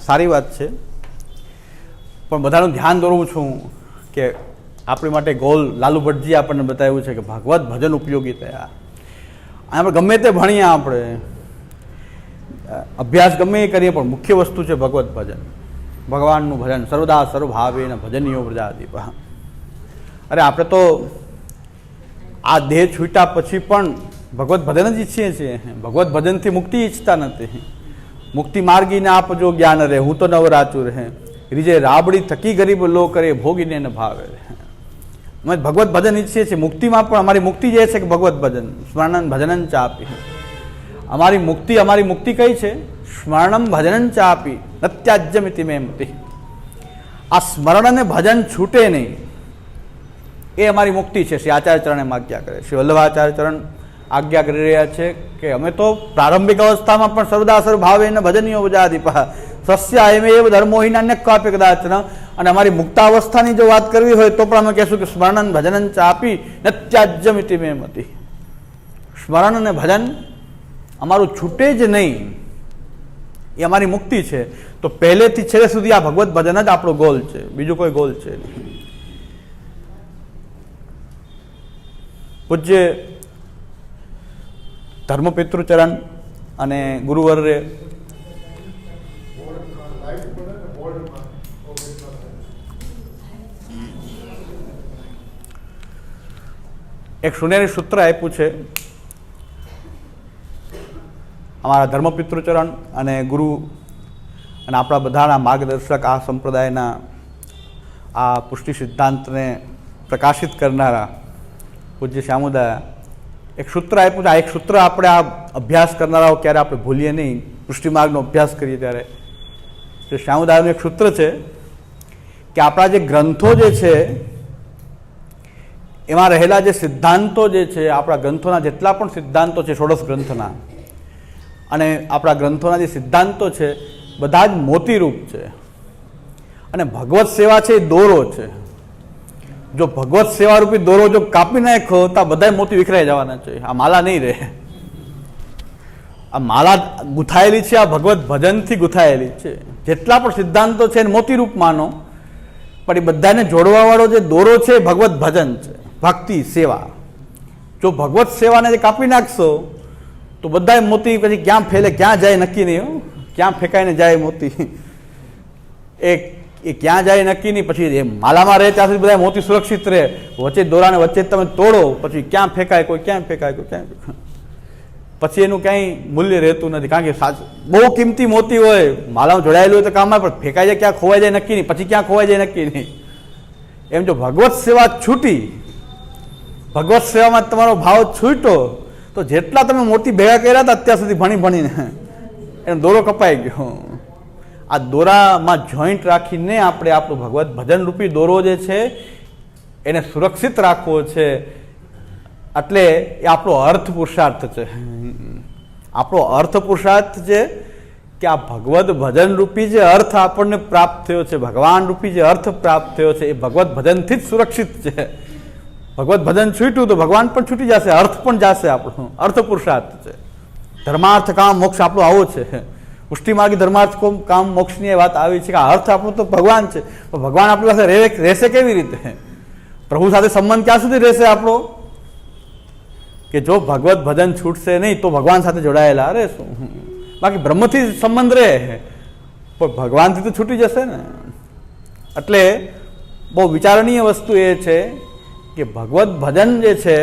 સારી વાત છે, પણ બધાનું ધ્યાન દોરવું છું કે આપણી માટે ગોલ લાલુ ભટ્ટજી આપણને બતાવ્યું છે કે ભાગવત ભજન ઉપયોગી થયા. આપણે ગમે તે ભણીએ, આપણે અભ્યાસ ગમે એ કરીએ, પણ મુખ્ય વસ્તુ છે ભગવત ભજન, ભગવાનનું ભજન. સર્વદા સર્વભાવેન ભજનીયો પ્રજાદીપ. અરે આપણે તો આ દેહ છૂટ્યા પછી પણ ભગવત ભજન જ ઈચ્છીએ છીએ. ભગવત ભજનથી મુક્તિ ઈચ્છતા નથી. મુક્તિ માર્ગીને આપજો જ્ઞાન રે, હું તો નવરાચુર હે, રીજે રાબડી થકી ગરીબ લો કરે, ભોગીને ન ભાવે. અમે ભગવત ભજન ઈચ્છીએ છીએ. મુક્તિમાં પણ અમારી મુક્તિ જે છે કે ભગવત ભજન, સ્મરણન ભજનન ચાપી. અમારી મુક્તિ કઈ છે? સ્મરણમ ભજનન ચાપી નત્યાજ્યમિતિ મે મતિ. આ સ્મરણ અને ભજન છૂટે નહીં, એ અમારી મુક્તિ છે. શ્રી આચાર્ય ચરણ એમ આજ્ઞા કરે. શ્રી વલ્લભાચાર્ય ચરણ આજ્ઞા કરી રહ્યા છે કે અમે તો પ્રારંભિક અવસ્થામાં પણ સર્વદા સર્વભાવેન ભજનીયો પ્રજાદીપ સસ્ય એવ ધર્મોહીન અન્ય કાપી કદાચન. અને અમારી મુક્તાવસ્થાની જો વાત કરવી હોય તો પણ અમે કહેશું કે સ્મરણન ભજનન ચાપી નત્યાજ્યમિતિ મે મતિ. સ્મરણ અને ભજન અમારું છૂટે જ નહીં, એ અમારી મુક્તિ છે. તો પહેલેથી છેલ્લે સુધી આ ભગવત ભજન જ આપણો ગોલ છે, બીજું કોઈ ગોલ છે નહીં. પૂજ્ય ધર્મપિતૃચરણ અને ગુરુવર્ય એક સુનેરી સૂત્ર આપ્યું છે. અમારા ધર્મપિતૃચરણ અને ગુરુ અને આપણા બધાના માર્ગદર્શક, આ સંપ્રદાયના આ પુષ્ટિ સિદ્ધાંતને પ્રકાશિત કરનારા પૂજ્ય શ્યામુદા એક સૂત્ર આપ્યું છે. આ એક સૂત્ર આપણે આ અભ્યાસ કરનારાઓ ક્યારે આપણે ભૂલીએ નહીં. પુષ્ટિ માર્ગનો અભ્યાસ કરીએ ત્યારે શ્યામુદાનું એક સૂત્ર છે કે આપણા જે ગ્રંથો જે છે એમાં રહેલા જે સિદ્ધાંતો જે છે, આપણા ગ્રંથોના જેટલા પણ સિદ્ધાંતો છે, ષોડશ ગ્રંથના અને આપણા ગ્રંથોના જે સિદ્ધાંતો છે, બધા જ મોતીરૂપ છે. અને ભગવત સેવા છે એ દોરો છે. જો ભગવત સેવા રૂપી દોરો જો કાપી નાખો તો બધા મોતી વિખરાઈ જવાના છે. આ માલા નહીં રહે. આ માલા ગુથાયેલી છે, આ ભગવત ભજનથી ગુથાયેલી છે. જેટલા પણ સિદ્ધાંતો છે એને મોતીરૂપ માનો, પણ એ બધાને જોડવા વાળો જે દોરો છે ભગવત ભજન છે, ભક્તિ સેવા. જો ભગવત સેવાને જે કાપી નાખશો તો બધા મોતી પછી ક્યાં ફેલે, ક્યાં જાય નક્કી નહીં. ક્યાં ફેંકાઈને જાય મોતી, એ ક્યાં જાય નક્કી નહીં. પછી એ માલામાં રહે ત્યાં સુધી બધા મોતી સુરક્ષિત રહે. વચ્ચે દોરાને વચ્ચે તમે તોડો, પછી ક્યાં ફેંકાય, કોઈ ક્યાં ફેંકાય, કોઈ ક્યાં ફેંકાય, પછી એનું ક્યાંય મૂલ્ય રહેતું નથી. કારણ કે બહુ કિંમતી મોતી હોય, માલામાં જોડાયેલું હોય તો કામ આવે, પણ ફેંકાઈ જાય, ક્યાં ખોવાઈ જાય નક્કી નહીં, પછી ક્યાં ખોવાઈ જાય નક્કી નહીં. એમ જો ભગવત સેવા છૂટી, ભગવત સેવામાં તમારો ભાવ છૂટો, તો જેટલા તમે મોતી ભેગા કર્યા હતા અત્યાર સુધી ભણીને એનો દોરો કપાઈ ગયો. આ દોરામાં જોઈન્ટ રાખીને આપણે આપણું ભગવત ભજન રૂપી દોરો જે છે એને સુરક્ષિત રાખવો છે. એટલે એ આપણો અર્થ પુરુષાર્થ છે. આપણો અર્થ પુરુષાર્થ છે કે આ ભગવત ભજન રૂપી જે અર્થ આપણને પ્રાપ્ત થયો છે, ભગવાન રૂપી જે અર્થ પ્રાપ્ત થયો છે, એ ભગવત ભજનથી જ સુરક્ષિત છે. ભગવત ભજન છૂટ્યું તો ભગવાન પણ છૂટી જશે, અર્થ પણ જશે. આપણો અર્થ પુરુષાર્થ છે. ધર્માર્થ કામ મોક્ષ આપણો આવો છે. પુષ્ટિ માર્ગી ધર્માર્થ કામ મોક્ષની વાત આવી છે કે આ અર્થ આપણો તો ભગવાન છે. પણ ભગવાન આપણી પાસે રહેશે કેવી રીતે? પ્રભુ સાથે સંબંધ ક્યાં સુધી રહેશે આપણો? કે જો ભગવત ભજન છૂટશે નહીં તો ભગવાન સાથે જોડાયેલા રહેશું. બાકી બ્રહ્મથી સંબંધ રહે પણ ભગવાનથી તો છૂટી જશે ને. એટલે બહુ વિચારણીય વસ્તુ એ છે કે ભગવત ભજન જે છે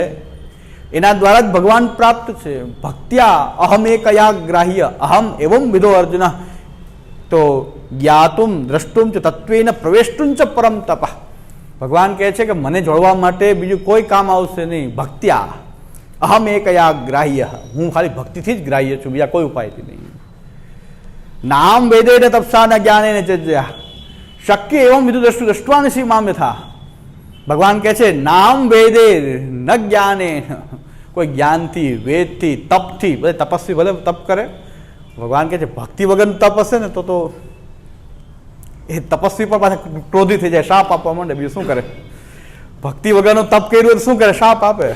એના દ્વારા જ ભગવાન પ્રાપ્ત છે. ભક્ત્યા અહમ એકયા ગ્રાહ્ય અહમ એવમ વિદો અર્જુન તો જ્ઞાતુમ દ્રષ્ટુમ ચ તત્વેન પ્રવેષ્ટું ચ પરમ તપ. ભગવાન કહે છે કે મને જોડવા માટે બીજું કોઈ કામ આવશે નહીં. ભક્ત્યા અહમ એકયા ગ્રાહ્ય, હું ખાલી ભક્તિથી જ ગ્રાહ્ય છું, બીજા કોઈ ઉપાયથી નહીં. નામ વેદે તપસા ન જ્ઞાને ચર્યા શક્ય એવમ વિદુ દ્રષ્ટુ દ્રષ્ટવાનસી મામ યથા. ભગવાન કહે છે નામ વેદે ન જ્ઞાને, કોઈ જ્ઞાનથી, વેદથી, તપથી, બધે તપસ્વી ભલે તપ કરે. ભગવાન કહે છે ભક્તિ વગરનું તપ હશે ને તો એ તપસ્વી પર પાછા ક્રોધી થઈ જાય, શાપ આપવા માંડે. બીજું શું કરે? ભક્તિ વગરનું તપ કર્યું તો શું કરે? શાપ આપે.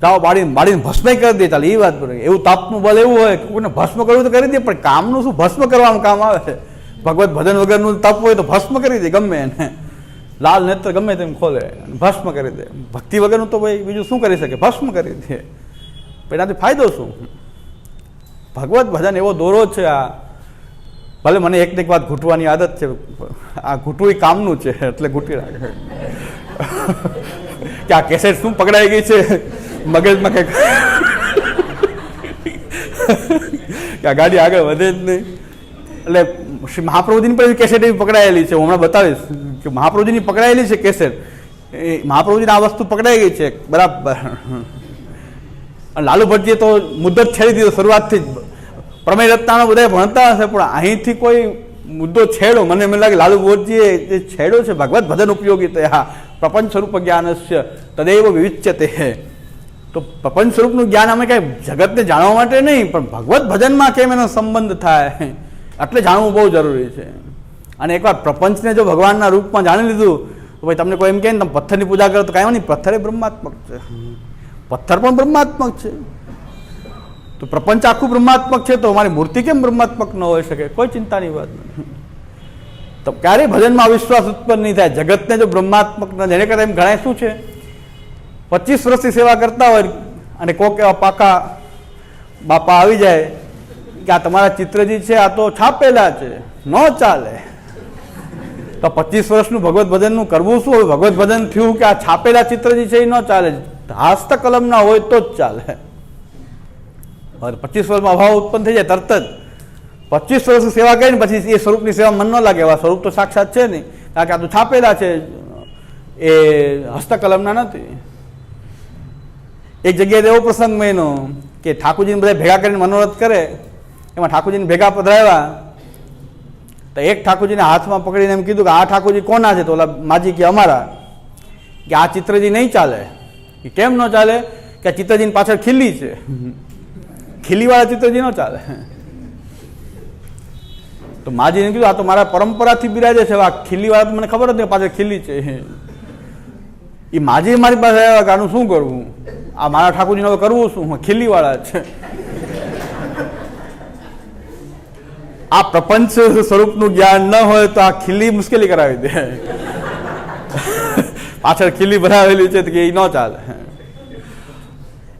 જાઓ બાળીને ભસ્મ કરી દે, ચાલે એ વાત પર. એવું તાપનું બળ એવું હોય કે કોઈને ભસ્મ કરવું તો કરી દે, પણ કામનું શું? ભસ્મ કરવામાં કામ આવે છે. ભગવત ભજન વગરનું તપ હોય તો ભસ્મ કરી દે ગમે એને, લાલ નેત્ર ગમે તેમ ખોલે ભસ્મ કરી દે. ભક્તિ વગરનું તો ભાઈ બીજું શું કરી શકે? ભસ્મ કરી દે. એનાથી ફાયદો શું? ભગવત ભજન એવો દોરો છે. આ ભલે મને એક વાત ઘૂંટવાની આદત છે, આ ઘૂંટવું કામનું છે એટલે ઘૂંટી રાખે. કે આ કેસેટ શું પકડાઈ ગઈ છે મગજમાં, કંઈક કે આ ગાડી આગળ વધે જ નહીં. એટલે શ્રી મહાપ્રભુજીની પણ કેસેટ એવી પકડાયેલી છે. હું હમણાં બતાવીશ કે મહાપ્રભુજીની પકડાયેલી છે કેસેટ. એ મહાપ્રભુજીને આ વસ્તુ પકડાઈ ગઈ છે બરાબર. લાલુ ભટ્ટજીએ તો મુદ્દો છેડી દીધો શરૂઆતથી જ. પ્રમેય રત્નાનો બધા ભણતા હશે, પણ અહીંથી કોઈ મુદ્દો છેડો મને એમ લાગે લાલુ ભટ્ટજીએ જે છેડો છે ભગવત ભજન ઉપયોગી તયા પ્રપંચ સ્વરૂપ જ્ઞાનસ્ય તદૈવ વિવિચ્યતે. તો પ્રપંચ સ્વરૂપનું જ્ઞાન અમે કાંઈ જગતને જાણવા માટે નહીં, પણ ભગવત ભજનમાં કેમ એનો સંબંધ થાય એટલે જાણવું બહુ જરૂરી છે. અને એકવાર પ્રપંચને જો ભગવાનના રૂપમાં જાણી લીધું તો ભાઈ તમને કોઈ એમ કહે ને તમે પથ્થરની પૂજા કરો તો કાંઈ નહીં, પથ્થર એ બ્રહ્માત્મક છે, પથ્થર પણ બ્રહ્માત્મક છે. તો પ્રપંચ આખું બ્રહ્માત્મક છે તો અમારી મૂર્તિ કેમ બ્રહ્માત્મક ન હોઈ શકે? કોઈ ચિંતાની વાત નથી. તો ક્યારેય ભજનમાં અવિશ્વાસ ઉત્પન્ન નહીં થાય. જગતને જો બ્રહ્માત્મક જેને કરતા એમ ગણાય શું છે, 25 વર્ષથી સેવા કરતા હોય અને કોક એવા પાકા બાપા આવી જાય કે આ તમારા ચિત્રજી છે આ તો છાપેલા છે, ન ચાલે. તો 25 વર્ષનું ભગવત ભજનનું કરવું શું? ભગવત ભજન થયું કે આ છાપેલા ચિત્રજી છે એ ન ચાલે, હસ્તકલમના હોય તો જ ચાલે. 25 વર્ષમાં અભાવ ઉત્પન્ન થઈ જાય તરત જ. 25 વર્ષની સેવા કરીને પછી એ સ્વરૂપની સેવા મન ન લાગે. એવા સ્વરૂપ તો સાક્ષાત છે નહીં, કારણ કે આ તો છાપેલા છે, એ હસ્તકલમના નથી. એક જગ્યાએ એવો પ્રસંગ બન્યો કે ઠાકોરજીને બધા ભેગા કરીને મનોરથ કરે. એમાં ઠાકોરજીને ભેગા પધરાવ્યા તો એક ઠાકોરજીને હાથમાં પકડીને એમ કીધું કે આ ઠાકોરજી કોના છે? તો ઓલા માજી કે અમારા. કે આ ચિત્રજી નહીં ચાલે. કે કેમ ન ચાલે? કે આ ચિત્રજીની પાછળ ખીલી છે, ખીલીવાળા ચિત્રજી ન ચાલે. તો માજીને કીધું આ તો મારા પરંપરાથી બિરાજે છે, આ ખીલીવાળા તો મને ખબર હતી પાછળ ખીલી છે. એ માજી મારી પાસે આવ્યા કે આનું શું કરવું? આ મારા ઠાકોરજીને હવે કરવું શું? ખીલીવાળા છે. આ પ્રપંચ સ્વરૂપનું જ્ઞાન ન હોય તો આ ખીલી મુશ્કેલી કરાવી દે. પાછળ ખીલી ભરાવેલી છે કે એ ન ચાલે.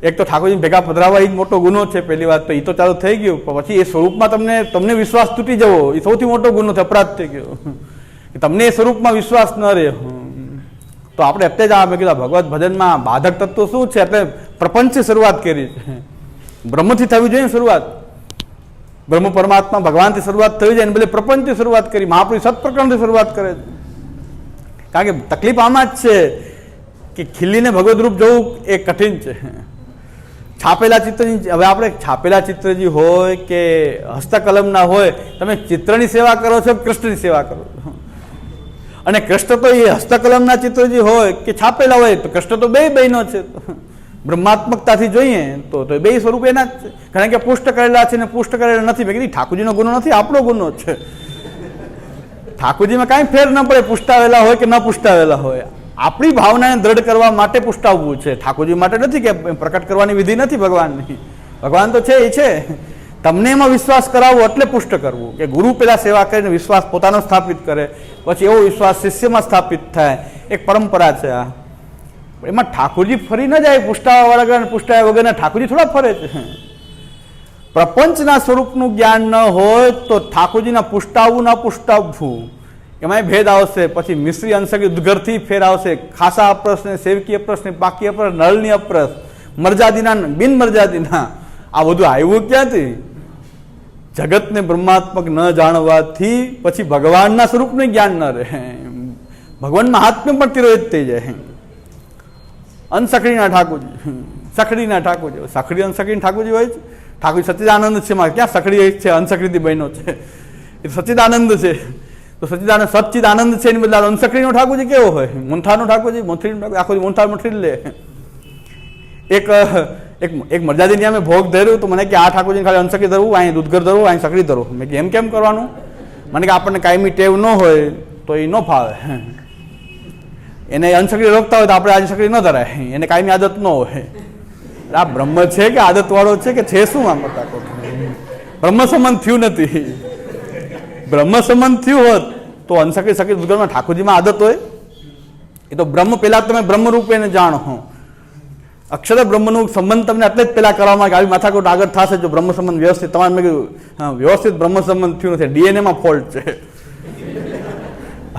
એક તો ઠાકોરજીને ભેગા પધરાવવા એ જ મોટો ગુનો છે પહેલી વાત. તો એ તો ચાલુ થઈ ગયું, પણ પછી એ સ્વરૂપમાં તમને વિશ્વાસ તૂટી જવો એ સૌથી મોટો ગુનો છે, અપરાધ થઈ ગયો. કે તમને એ સ્વરૂપમાં વિશ્વાસ ન રહે. તો આપણે એટલે જ મેં કીધું ભગવત ભજનમાં બાધક તત્વ શું છે? એટલે પ્રપંચથી શરૂઆત કરી છે. બ્રહ્મથી થવી જોઈએ શરૂઆત. બ્રહ્મ પરમાત્મા ભગવાનથી શરૂઆત થઈ જાય ને બદલે પ્રપંચથી શરૂઆત કરી. મહાપુરુષ સત્પ્રકરણથી શરૂઆત કરે છે. કારણ કે તકલીફ આમાં જ છે કે ખીલીને ભગવત રૂપ જોવું એ કઠિન છે. છાપેલા ચિત્રજી, હવે આપણે છાપેલા ચિત્રજી હોય કે હસ્તકલમના હોય, તમે ચિત્રની સેવા કરો છો કૃષ્ણની સેવા કરો છો. અને કૃષ્ણ તો એ હસ્તકલમના ચિત્રજી હોય કે છાપેલા હોય તો કૃષ્ણ તો બે બહેનો છે. બ્રહ્માત્મકતાથી જોઈએ તો બે સ્વરૂપ એના જ છે. કારણ કે પુષ્ટ કરેલા છે ને પુષ્ટ કરેલા નથી. મેં કીધું ઠાકોરજીનો ગુનો નથી, આપણો ગુનો છે. ઠાકોરજીમાં કાંઈ ફેર ન પડે પુષ્ટાવેલા હોય કે ન પુષ્ટાવેલા હોય. આપણી ભાવનાને દ્રઢ કરવા માટે પુષ્ટાવવું છે, ઠાકોરજી માટે નથી. કે પ્રકટ કરવાની વિધિ નથી ભગવાનની. ભગવાન તો છે એ છે. તમને એમાં વિશ્વાસ કરાવવો એટલે પુષ્ટ કરવું. કે ગુરુ પેલા સેવા કરીને વિશ્વાસ પોતાનો સ્થાપિત કરે, પછી એવો વિશ્વાસ શિષ્યમાં સ્થાપિત થાય. એક પરંપરા છે આ. એમાં ઠાકોરજી ફરી ન જાય પુષ્ટાવા વગર, પુષ્ટાયા વગરના ઠાકોરજી થોડા ફરે છે. પ્રપંચના સ્વરૂપનું જ્ઞાન ન હોય તો ઠાકોરજીના પુષ્ટાવવું ના પુષ્ટાવવું એમાં ભેદ આવશે. પછી મિશ્રી અંશક ઉદ્ગરથી ફેર આવશે. ખાસા અપ્રસ ને સેવકી અપ્રસ ને પાકી અપ્રસ, નળની અપ્રસ, મરજાદીના બિન મરજાદીના, આ બધું આવ્યું ક્યાંથી? જગતને બ્રહ્માત્મક ન જાણવાથી પછી ભગવાનના સ્વરૂપનું જ્ઞાન ન રહે. ભગવાનના હાથમાં પણ તિરોહિત થઈ જાય. અનસખડીના ઠાકોરજી, સખડીના ઠાકોરજી, સખડી અનસખડી ઠાકોરજી હોય છે. ઠાકોરજી સચ્ચિદાનંદ છે. મારે ક્યાં સખડી છે? અનસખડીથી બહેનો છે. એ સચ્ચિદાનંદ છે. તો સચ્ચિદાનંદ છે એની બદલે અનસખડીનો ઠાકોરજી કેવો હોય? મોંથાનો ઠાકોરજી, મોથરીનો ઠાકોર, આખો મોંથા મોથરી લે. એક મરજાદીની અમે ભોગ ધર્યું તો મને કે આ ઠાકોરજીને ખાલી અનસખડી ધરવું, અહીં દૂધઘર ધરવું, અહીં સખડી ધરવું. મેં કે એમ કેમ કરવાનું? મને કે આપણને કાયમી ટેવ ન હોય તો એ ન ફાવે. એને અનસખડી રોકતા હોય તો આપણે આજે સખડી ન ધરાય, એને કાયમી આદત ન હોય. આ બ્રહ્મ છે કે આદતવાળો છે કે છે શું? આમ બ્રહ્મ સંબંધ થયું નથી. બ્રહ્મ સંબંધ થયું હોત તો અંશકી સકી ભૂગોળમાં ઠાકોરજીમાં આદત હોય? એ તો બ્રહ્મ પહેલા તમે બ્રહ્મ રૂપે જાણો. અક્ષર બ્રહ્મનો સંબંધ તમને એટલે જ પહેલા કરવામાં કે આવી માથાકૂટ આગળ થશે જો બ્રહ્મ સંબંધ વ્યવસ્થિત. તમારે મેં કીધું વ્યવસ્થિત બ્રહ્મ સંબંધ થયું નથી, ડીએનએમાં ફોલ્ટ છે.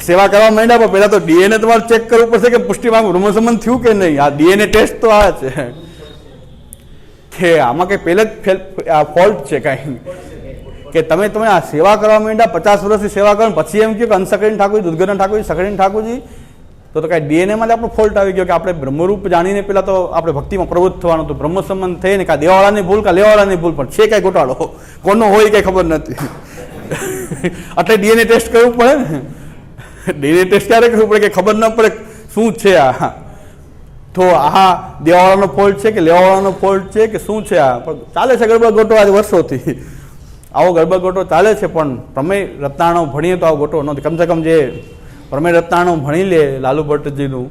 સેવા કરવા માંડ્યા પણ પહેલા તો ડીએનએ તમારે ચેક કરવું પડશે કે પુષ્ટિમાં બ્રહ્મ સંબંધ થયું કે નહીં. આ ડીએનએ ટેસ્ટ તો આ છે કે આમાં કંઈ પહેલે જ ફોલ્ટ છે કાંઈ કે તમે આ સેવા કરવા માંડ્યા 50 વર્ષથી સેવા કરો પછી એમ કહ્યું કે અંશકરીન ઠાકોરજી, દુર્ગન ઠાકોરજી, સકરીન ઠાકોરજી, તો કાંઈ ડીએનએમાં આપણો ફોલ્ટ આવી ગયો કે આપણે બ્રહ્મરૂપ જાણીને પહેલાં તો આપણે ભક્તિમાં પ્રવૃત્ત થવાનું હતું. બ્રહ્મ સંબંધ થઈને કાં દેવાળાની ભૂલ કાં લેવાળાની ભૂલ, પણ છે કાંઈ ગોટાળો કોનો હોય કંઈ ખબર નથી. એટલે ડીએનએ ટેસ્ટ કરવું પડે ને. ડીએનએ ટેસ્ટ ક્યારે કરવું પડે કે ખબર ન પડે શું છે આ. તો આ દેવાવાળાનો ફોલ્ટ છે કે લેવાવાળાનો ફોલ્ટ છે કે શું છે આ? પણ ચાલે છે ગરબા ગોટો આજે વર્ષોથી. આવો ગરબા ગોટો ચાલે છે, પણ પ્રમેય રત્નાણો ભણીએ તો આવો ગોટો નથી. કમસે કમ જે પ્રમેય રત્નાણો ભણી લે લાલુ ભટ્ટજીનું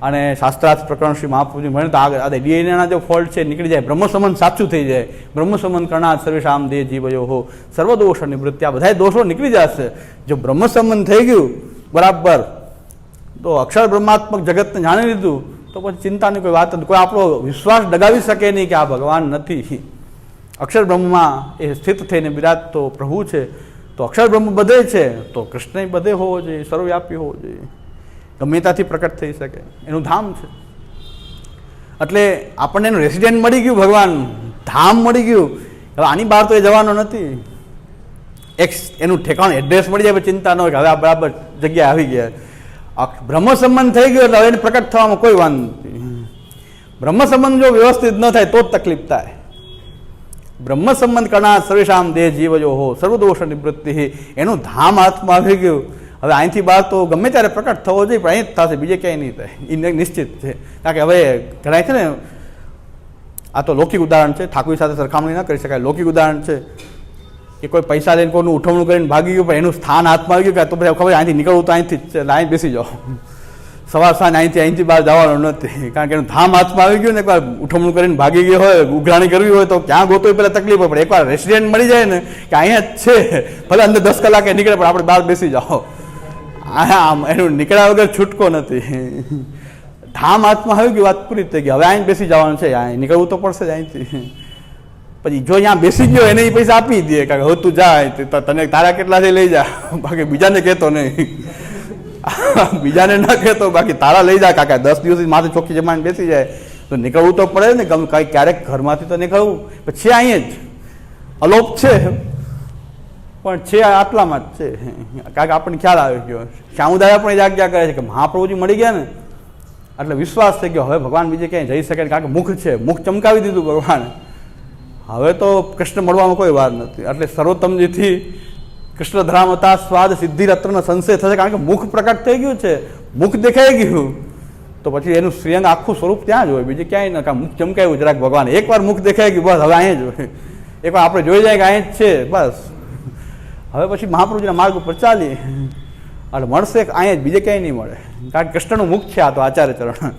અને શાસ્ત્રાર્થ પ્રકરણ શ્રી મહાપ્રભુજી ભણે તો આ ડીએનએના જે ફોલ્ટ છે નીકળી જાય, બ્રહ્મ સંબંધ સાચું થઈ જાય. બ્રહ્મ સંબંધ કરનાર સર્વેશામ દેહ જીવયો હો સર્વદોષ નિવૃત્તિ, આ બધા દોષો નીકળી જશે જો બ્રહ્મ સંબંધ થઈ ગયું બરાબર. તો અક્ષર બ્રહ્માત્મક જગતને જાણી લીધું તો પછી ચિંતાની કોઈ વાત નથી. કોઈ આપણો વિશ્વાસ ડગાવી શકે નહીં કે આ ભગવાન નથી. અક્ષર બ્રહ્મમાં એ સ્થિત થઈને બિરાજતો પ્રભુ છે. તો અક્ષર બ્રહ્મ બધે છે તો કૃષ્ણ બધે હોવો જોઈએ, સર્વવ્યાપી હોવો જોઈએ, ગમે ત્યાંથી પ્રકટ થઈ શકે, એનું ધામ છે. એટલે આપણને એનું રેસિડેન્ટ મળી ગયું, ભગવાન ધામ મળી ગયું. હવે આની બહાર તો એ જવાનો નથી. એક એનું ઠેકાણું એડ્રેસ મળી જાય ચિંતા ન હોય કે હવે આ બરાબર જગ્યાએ આવી ગયા. બ્રહ્મ સંબંધ થઈ ગયો એટલે હવે એને પ્રકટ થવામાં કોઈ વાંધો નથી. બ્રહ્મ સંબંધ જો વ્યવસ્થિત ન થાય તો જ તકલીફ થાય. બ્રહ્મ સંબંધ કરનાર સર્વેશામ દેહ જીવયો હો સર્વદોષ નિવૃત્તિ, એનું ધામ હાથમાં આવી ગયું. હવે અહીંથી બહાર તો ગમે ત્યારે પ્રકટ થવો જોઈએ, પણ અહીં જ થશે, બીજે ક્યાંય નહીં થાય. એ નિશ્ચિત છે. કારણ કે હવે ઘણા છે ને, આ તો લૌકિક ઉદાહરણ છે, ઠાકોર સાથે સરખામણી ન કરી શકાય. લૌકિક ઉદાહરણ છે કે કોઈ પૈસા લઈને કોઈનું ઉઠવણું કરીને ભાગી ગયું, પણ એનું સ્થાન હાથમાં આવી ગયું કે તો પછી ખબર અહીંથી નીકળવું તો અહીંથી જ છે, અહીં બેસી જાઓ. સવાર સાંજ અહીંથી બહાર જવાનું નથી, કારણ કે એનું ધામ હાથમાં આવી ગયું ને. એકવાર ઉઠવણું કરીને ભાગી ગયો હોય, ઉઘરાણી કરવી હોય તો ક્યાં ગોતવું પહેલાં તકલીફ પડે. એકવાર રેસિડેન્ટ મળી જાય ને કે અહીંયા જ છે, ભલે અંદર 10 કલાકે નીકળે પણ આપણે બહાર બેસી જાઓ. આમ એનું નીકળ્યા વગર છૂટકો નથી. ધામ હાથમાં આવી ગયું, વાત પૂરી થઈ ગઈ. હવે અહીં બેસી જવાનું છે, અહીં નીકળવું તો પડશે જ અહીંથી. પછી જો અહીંયા બેસી ગયો એને પૈસા આપી દે, કારણ હવે તું જા, તને તારા કેટલા છે લઈ જા, બાકી બીજાને કહેતો નહીં. બીજાને ના કહેતો, બાકી તારા લઈ જા કાકા. 10 દિવસ માથે ચોખ્ખી જમાઈને બેસી જાય તો નીકળવું તો પડે ને. કંઈ ક્યારેક ઘરમાંથી તો નીકળવું. પછી અહીંયા જ અલોપ છે, પણ છે આટલામાં જ છે. કારણ કે આપણને ખ્યાલ આવી ગયો. શ્યામુદાય પણ એ જ આજ્ઞા કરે છે કે મહાપ્રભુજી મળી ગયા ને એટલે વિશ્વાસ થઈ ગયો, હવે ભગવાન બીજે ક્યાંય જઈ શકે. કારણ કે મુખ છે, મુખ ચમકાવી દીધું ભગવાન. હવે તો કૃષ્ણ મળવામાં કોઈ વાર નથી. એટલે સર્વોત્તમજીથી કૃષ્ણ ધરામતા સ્વાદ સિદ્ધિ રત્ન સંશય થશે. કારણ કે મુખ પ્રકટ થઈ ગયું છે, મુખ દેખાઈ ગયું તો પછી એનું શ્રીઅંગ આખું સ્વરૂપ ત્યાં જ હોય, બીજે ક્યાંય ન. કારણ મુખ ચમકાયું જરાક ભગવાન, એકવાર મુખ દેખાઈ ગયું બસ હવે અહીંયા જ હોય. એકવાર આપણે જોઈ જાય કે અહીંયા જ છે બસ. હવે પછી મહાપ્રભુજીના માર્ગ ઉપર ચાલી એટલે મળશે અહીંયા જ, બીજે ક્યાંય નહીં મળે. કારણ કે કૃષ્ણનું મુખ છે આ તો આચાર્ય ચરણ.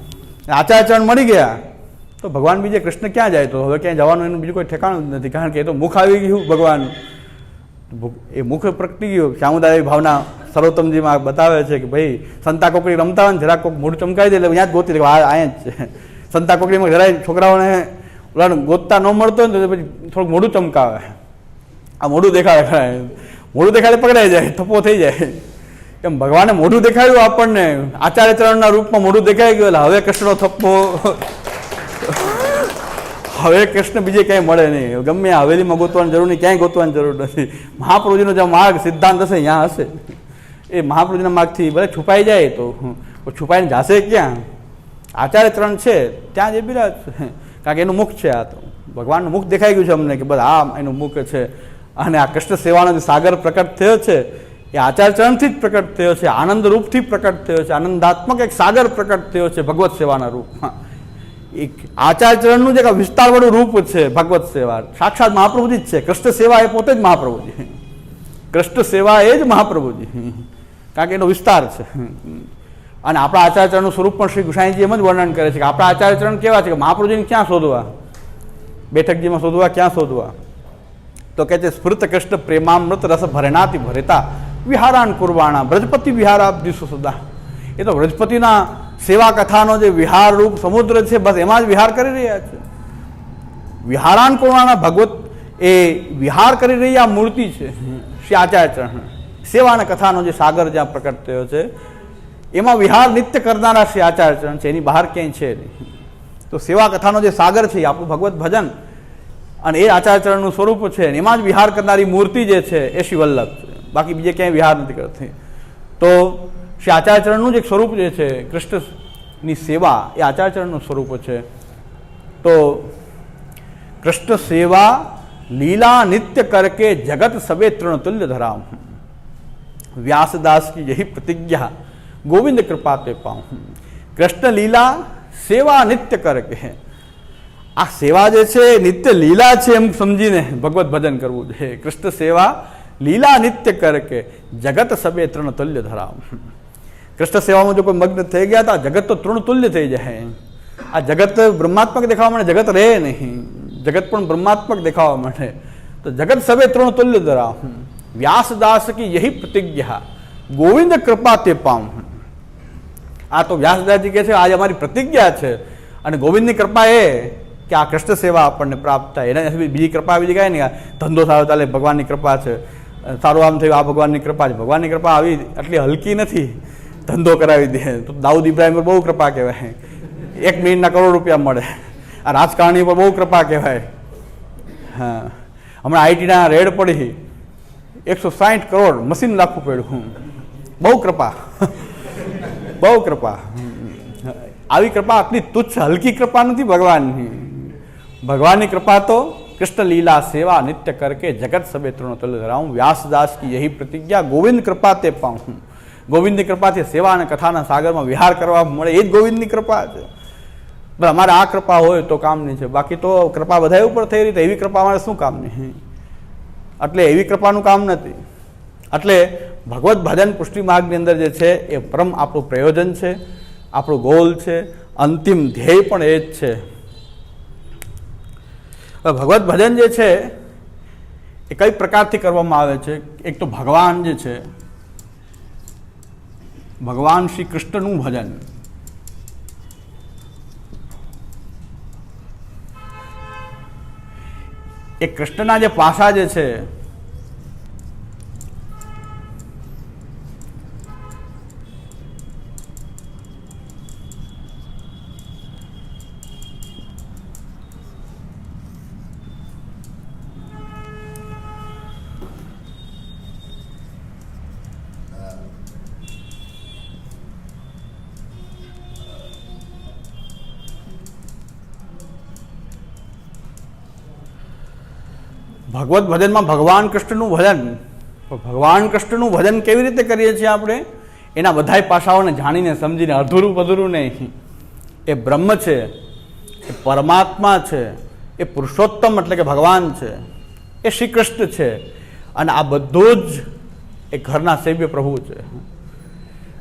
આચાર્ય ચરણ મળી ગયા તો ભગવાન બીજે કૃષ્ણ ક્યાં જાય? તો હવે ક્યાંય જવાનું એનું બીજું કોઈ ઠેકાણું જ નથી. કારણ કે એ તો મુખ આવી ગયું ભગવાન, એ મુખ પ્રગટી ગયું. સામુદાયિક ભાવના સર્વોત્તમજીમાં બતાવે છે કે ભાઈ સંતા કોકડી રમતા હોય ને જરાક કોક મોઢું ચમકાવી દે એટલે ત્યાં જ ગોતી દે, અહીંયા જ છે. સંતા કોકડીમાં જરાય છોકરાઓને ઓલા ગોતતા ન મળતો હોય ને તો પછી થોડુંક મોઢું ચમકાવે. આ મોઢું દેખાડે, મોઢું દેખાડે પકડાઈ જાય, થપ્પો થઈ જાય. એમ ભગવાને મોઢું દેખાડ્યું આપણને, આચાર્ય ચરણના રૂપમાં મોઢું દેખાઈ ગયું. એટલે હવે કૃષ્ણનો થપ્પો, હવે કૃષ્ણ બીજે ક્યાંય મળે નહીં. ગમે હવેલીમાં ગોતવાની જરૂર નહીં, ક્યાંય ગોતવાની જરૂર નથી. મહાપ્રભુજીનો જે માર્ગ સિદ્ધાંત હશે ત્યાં હશે. એ મહાપ્રભુજીના માર્ગથી ભલે છુપાઈ જાય તો છુપાઈને જશે ક્યાં? આચાર્ય ચરણ છે ત્યાં જ એ બિરાજ છે. કારણ કે એનું મુખ છે. આ તો ભગવાનનું મુખ દેખાઈ ગયું છે અમને કે બસ આ એનું મુખ છે. અને આ કૃષ્ણ સેવાનો જે સાગર પ્રકટ થયો છે એ આચાર્ય ચરણથી જ પ્રકટ થયો છે, આનંદ રૂપથી પ્રકટ થયો છે. આનંદાત્મક એક સાગર પ્રકટ થયો છે ભગવત સેવાના રૂપમાં. એક આચાર્ય ચરણનું જે વિસ્તારવાળું રૂપ છે ભગવત સેવા, સાક્ષાત મહાપ્રભુજી જ છે. કૃષ્ણ સેવા એ પોતે જ મહાપ્રભુજી, કૃષ્ણ સેવા એ જ મહાપ્રભુજી. કારણ કે એનો વિસ્તાર છે. અને આપણા આચાર્ય ચરણનું સ્વરૂપ પણ શ્રી ગુસાઈજી એમ જ વર્ણન કરે છે કે આપણા આચાર્ય ચરણ કેવા છે કે મહાપ્રભુજીને ક્યાં શોધવા? બેઠકજીમાં શોધવા, ક્યાં શોધવા? તો કહે છે સ્ફૃત કૃષ્ણ પ્રેમામૃત રસ ભરણાથી ભરેતા વિહારાન કુરવાણા બ્રજપતિ વિહારાબ્દિશુ સદા. એ તો બ્રજપતિના સેવા કથાનો જે વિહાર રૂપ સમુદ્ર છે, બસ એમાં જ વિહાર કરી રહ્યા છે. વિહારાન કુરવાણા ભગવત એ વિહાર કરી રહી આ મૂર્તિ છે શ્રી આચાર્યચરણ. સેવાના કથાનો જે સાગર જ્યાં પ્રકટ થયો છે એમાં વિહાર નિત્ય કરનારા શ્રી આચાર્યચરણ છે, એની બહાર ક્યાંય છે નહીં. તો સેવા કથાનો જે સાગર છે એ આપણું ભગવત ભજન અને એ આચાર્યચરણનું સ્વરૂપ છે, એમાં જ વિહાર કરનારી મૂર્તિ જે છે એ શ્રી વલ્લભ છે, બાકી બીજે ક્યાંય વિહાર નથી કરતી. તો શ્રી આચાર્યચરણનું જે સ્વરૂપ જે છે કૃષ્ણની સેવા એ આચાર્યચરણનું સ્વરૂપ છે. તો કૃષ્ણ સેવા લીલા નિત્ય કરકે જગત સબે તૃણ તુલ્ય ધરામ વ્યાસદાસ की यही प्रतिज्ञा गोविंद कृपा ते पाऊं. કૃષ્ણ લીલા સેવા નિત્ય કરકે, આ સેવા જે છે નિત્ય લીલા છે એમ સમજીને ભગવત ભજન કરવું છે. કૃષ્ણ સેવા લીલા નિત્ય કરકે જગત સબે તૃણ તુલ્ય ધરામ. કૃષ્ણ સેવામાં જો કોઈ મગ્ન થઈ ગયા તો જગત તો તૃણ તુલ્ય થઈ જાય. આ જગત બ્રહ્માત્મક દેખાવા માટે જગત રહે નહીં, જગત પણ બ્રહ્માત્મક દેખાવા માટે. તો જગત સબે તૃણ તુલ્ય ધરામ વ્યાસદાસ की यही प्रतिज्ञा गोविंद कृपा ते पाऊं. આ તો વ્યાસદાસજી કહે છે આજે અમારી પ્રતિજ્ઞા છે અને ગોવિંદની કૃપા એ કે આ કૃષ્ણ સેવા આપણને પ્રાપ્ત થાય. એના બીજી કૃપા બીજી કાંઈ નહીં. ધંધો સારો ચાલે ભગવાનની કૃપા છે, સારું આમ થયું આ ભગવાનની કૃપા છે. ભગવાનની કૃપા આવી આટલી હલકી નથી, ધંધો કરાવી દે તો દાઉદ ઇબ્રાહિમ પર બહુ કૃપા કહેવાય, 1 મિનિટના કરોડ રૂપિયા મળે. આ રાજકારણી પર બહુ કૃપા કહેવાય. હા, હમણાં આઈટીના રેડ પડી 160 કરોડ મશીન નાખવું પડ્યું. બહુ કૃપા, બહુ કૃપા. આવી કૃપા આટલી તુચ્છ હલકી કૃપા નથી ભગવાનની. ભગવાનની કૃપા તો કૃષ્ણ લીલા સેવા નિત્ય કરકે જગત સબે તૃણ તુલ્ય ધરાઉં વ્યાસદાસ की यही प्रतिज्ञा गोविंद कृपा ते पाऊं. ગોવિંદની કૃપાથી સેવા અને કથાના સાગરમાં વિહાર કરવા મળે એ જ ગોવિંદની કૃપા છે. બસ અમારે આ કૃપા હોય તો કામની છે, બાકી તો કૃપા બધા ઉપર થઈ રહી તો એવી કૃપા અમારે શું કામની? એટલે એવી કૃપાનું કામ નથી. એટલે ભગવત ભજન પુષ્ટિ માર્ગની અંદર જે છે એ પરમ આપણું પ્રયોજન છે, આપણું ગોલ છે, અંતિમ ધ્યેય પણ એ જ છે. ભગવત ભજન જે છે એ કઈ પ્રકારથી કરવામાં આવે છે? એક તો ભગવાન જે છે, ભગવાન શ્રી કૃષ્ણનું ભજન. એ કૃષ્ણના જે પાસા જે છે ભગવત ભજનમાં ભગવાન કૃષ્ણનું ભજન. ભગવાન કૃષ્ણનું ભજન કેવી રીતે કરીએ છીએ આપણે? એના બધાય પાસાઓને જાણીને સમજીને, અધૂરું પધૂરું નહીં. એ બ્રહ્મ છે, એ પરમાત્મા છે, એ પુરુષોત્તમ એટલે કે ભગવાન છે, એ શ્રી કૃષ્ણ છે અને આ બધું જ એ ઘરના સૈવ્ય પ્રભુ છે.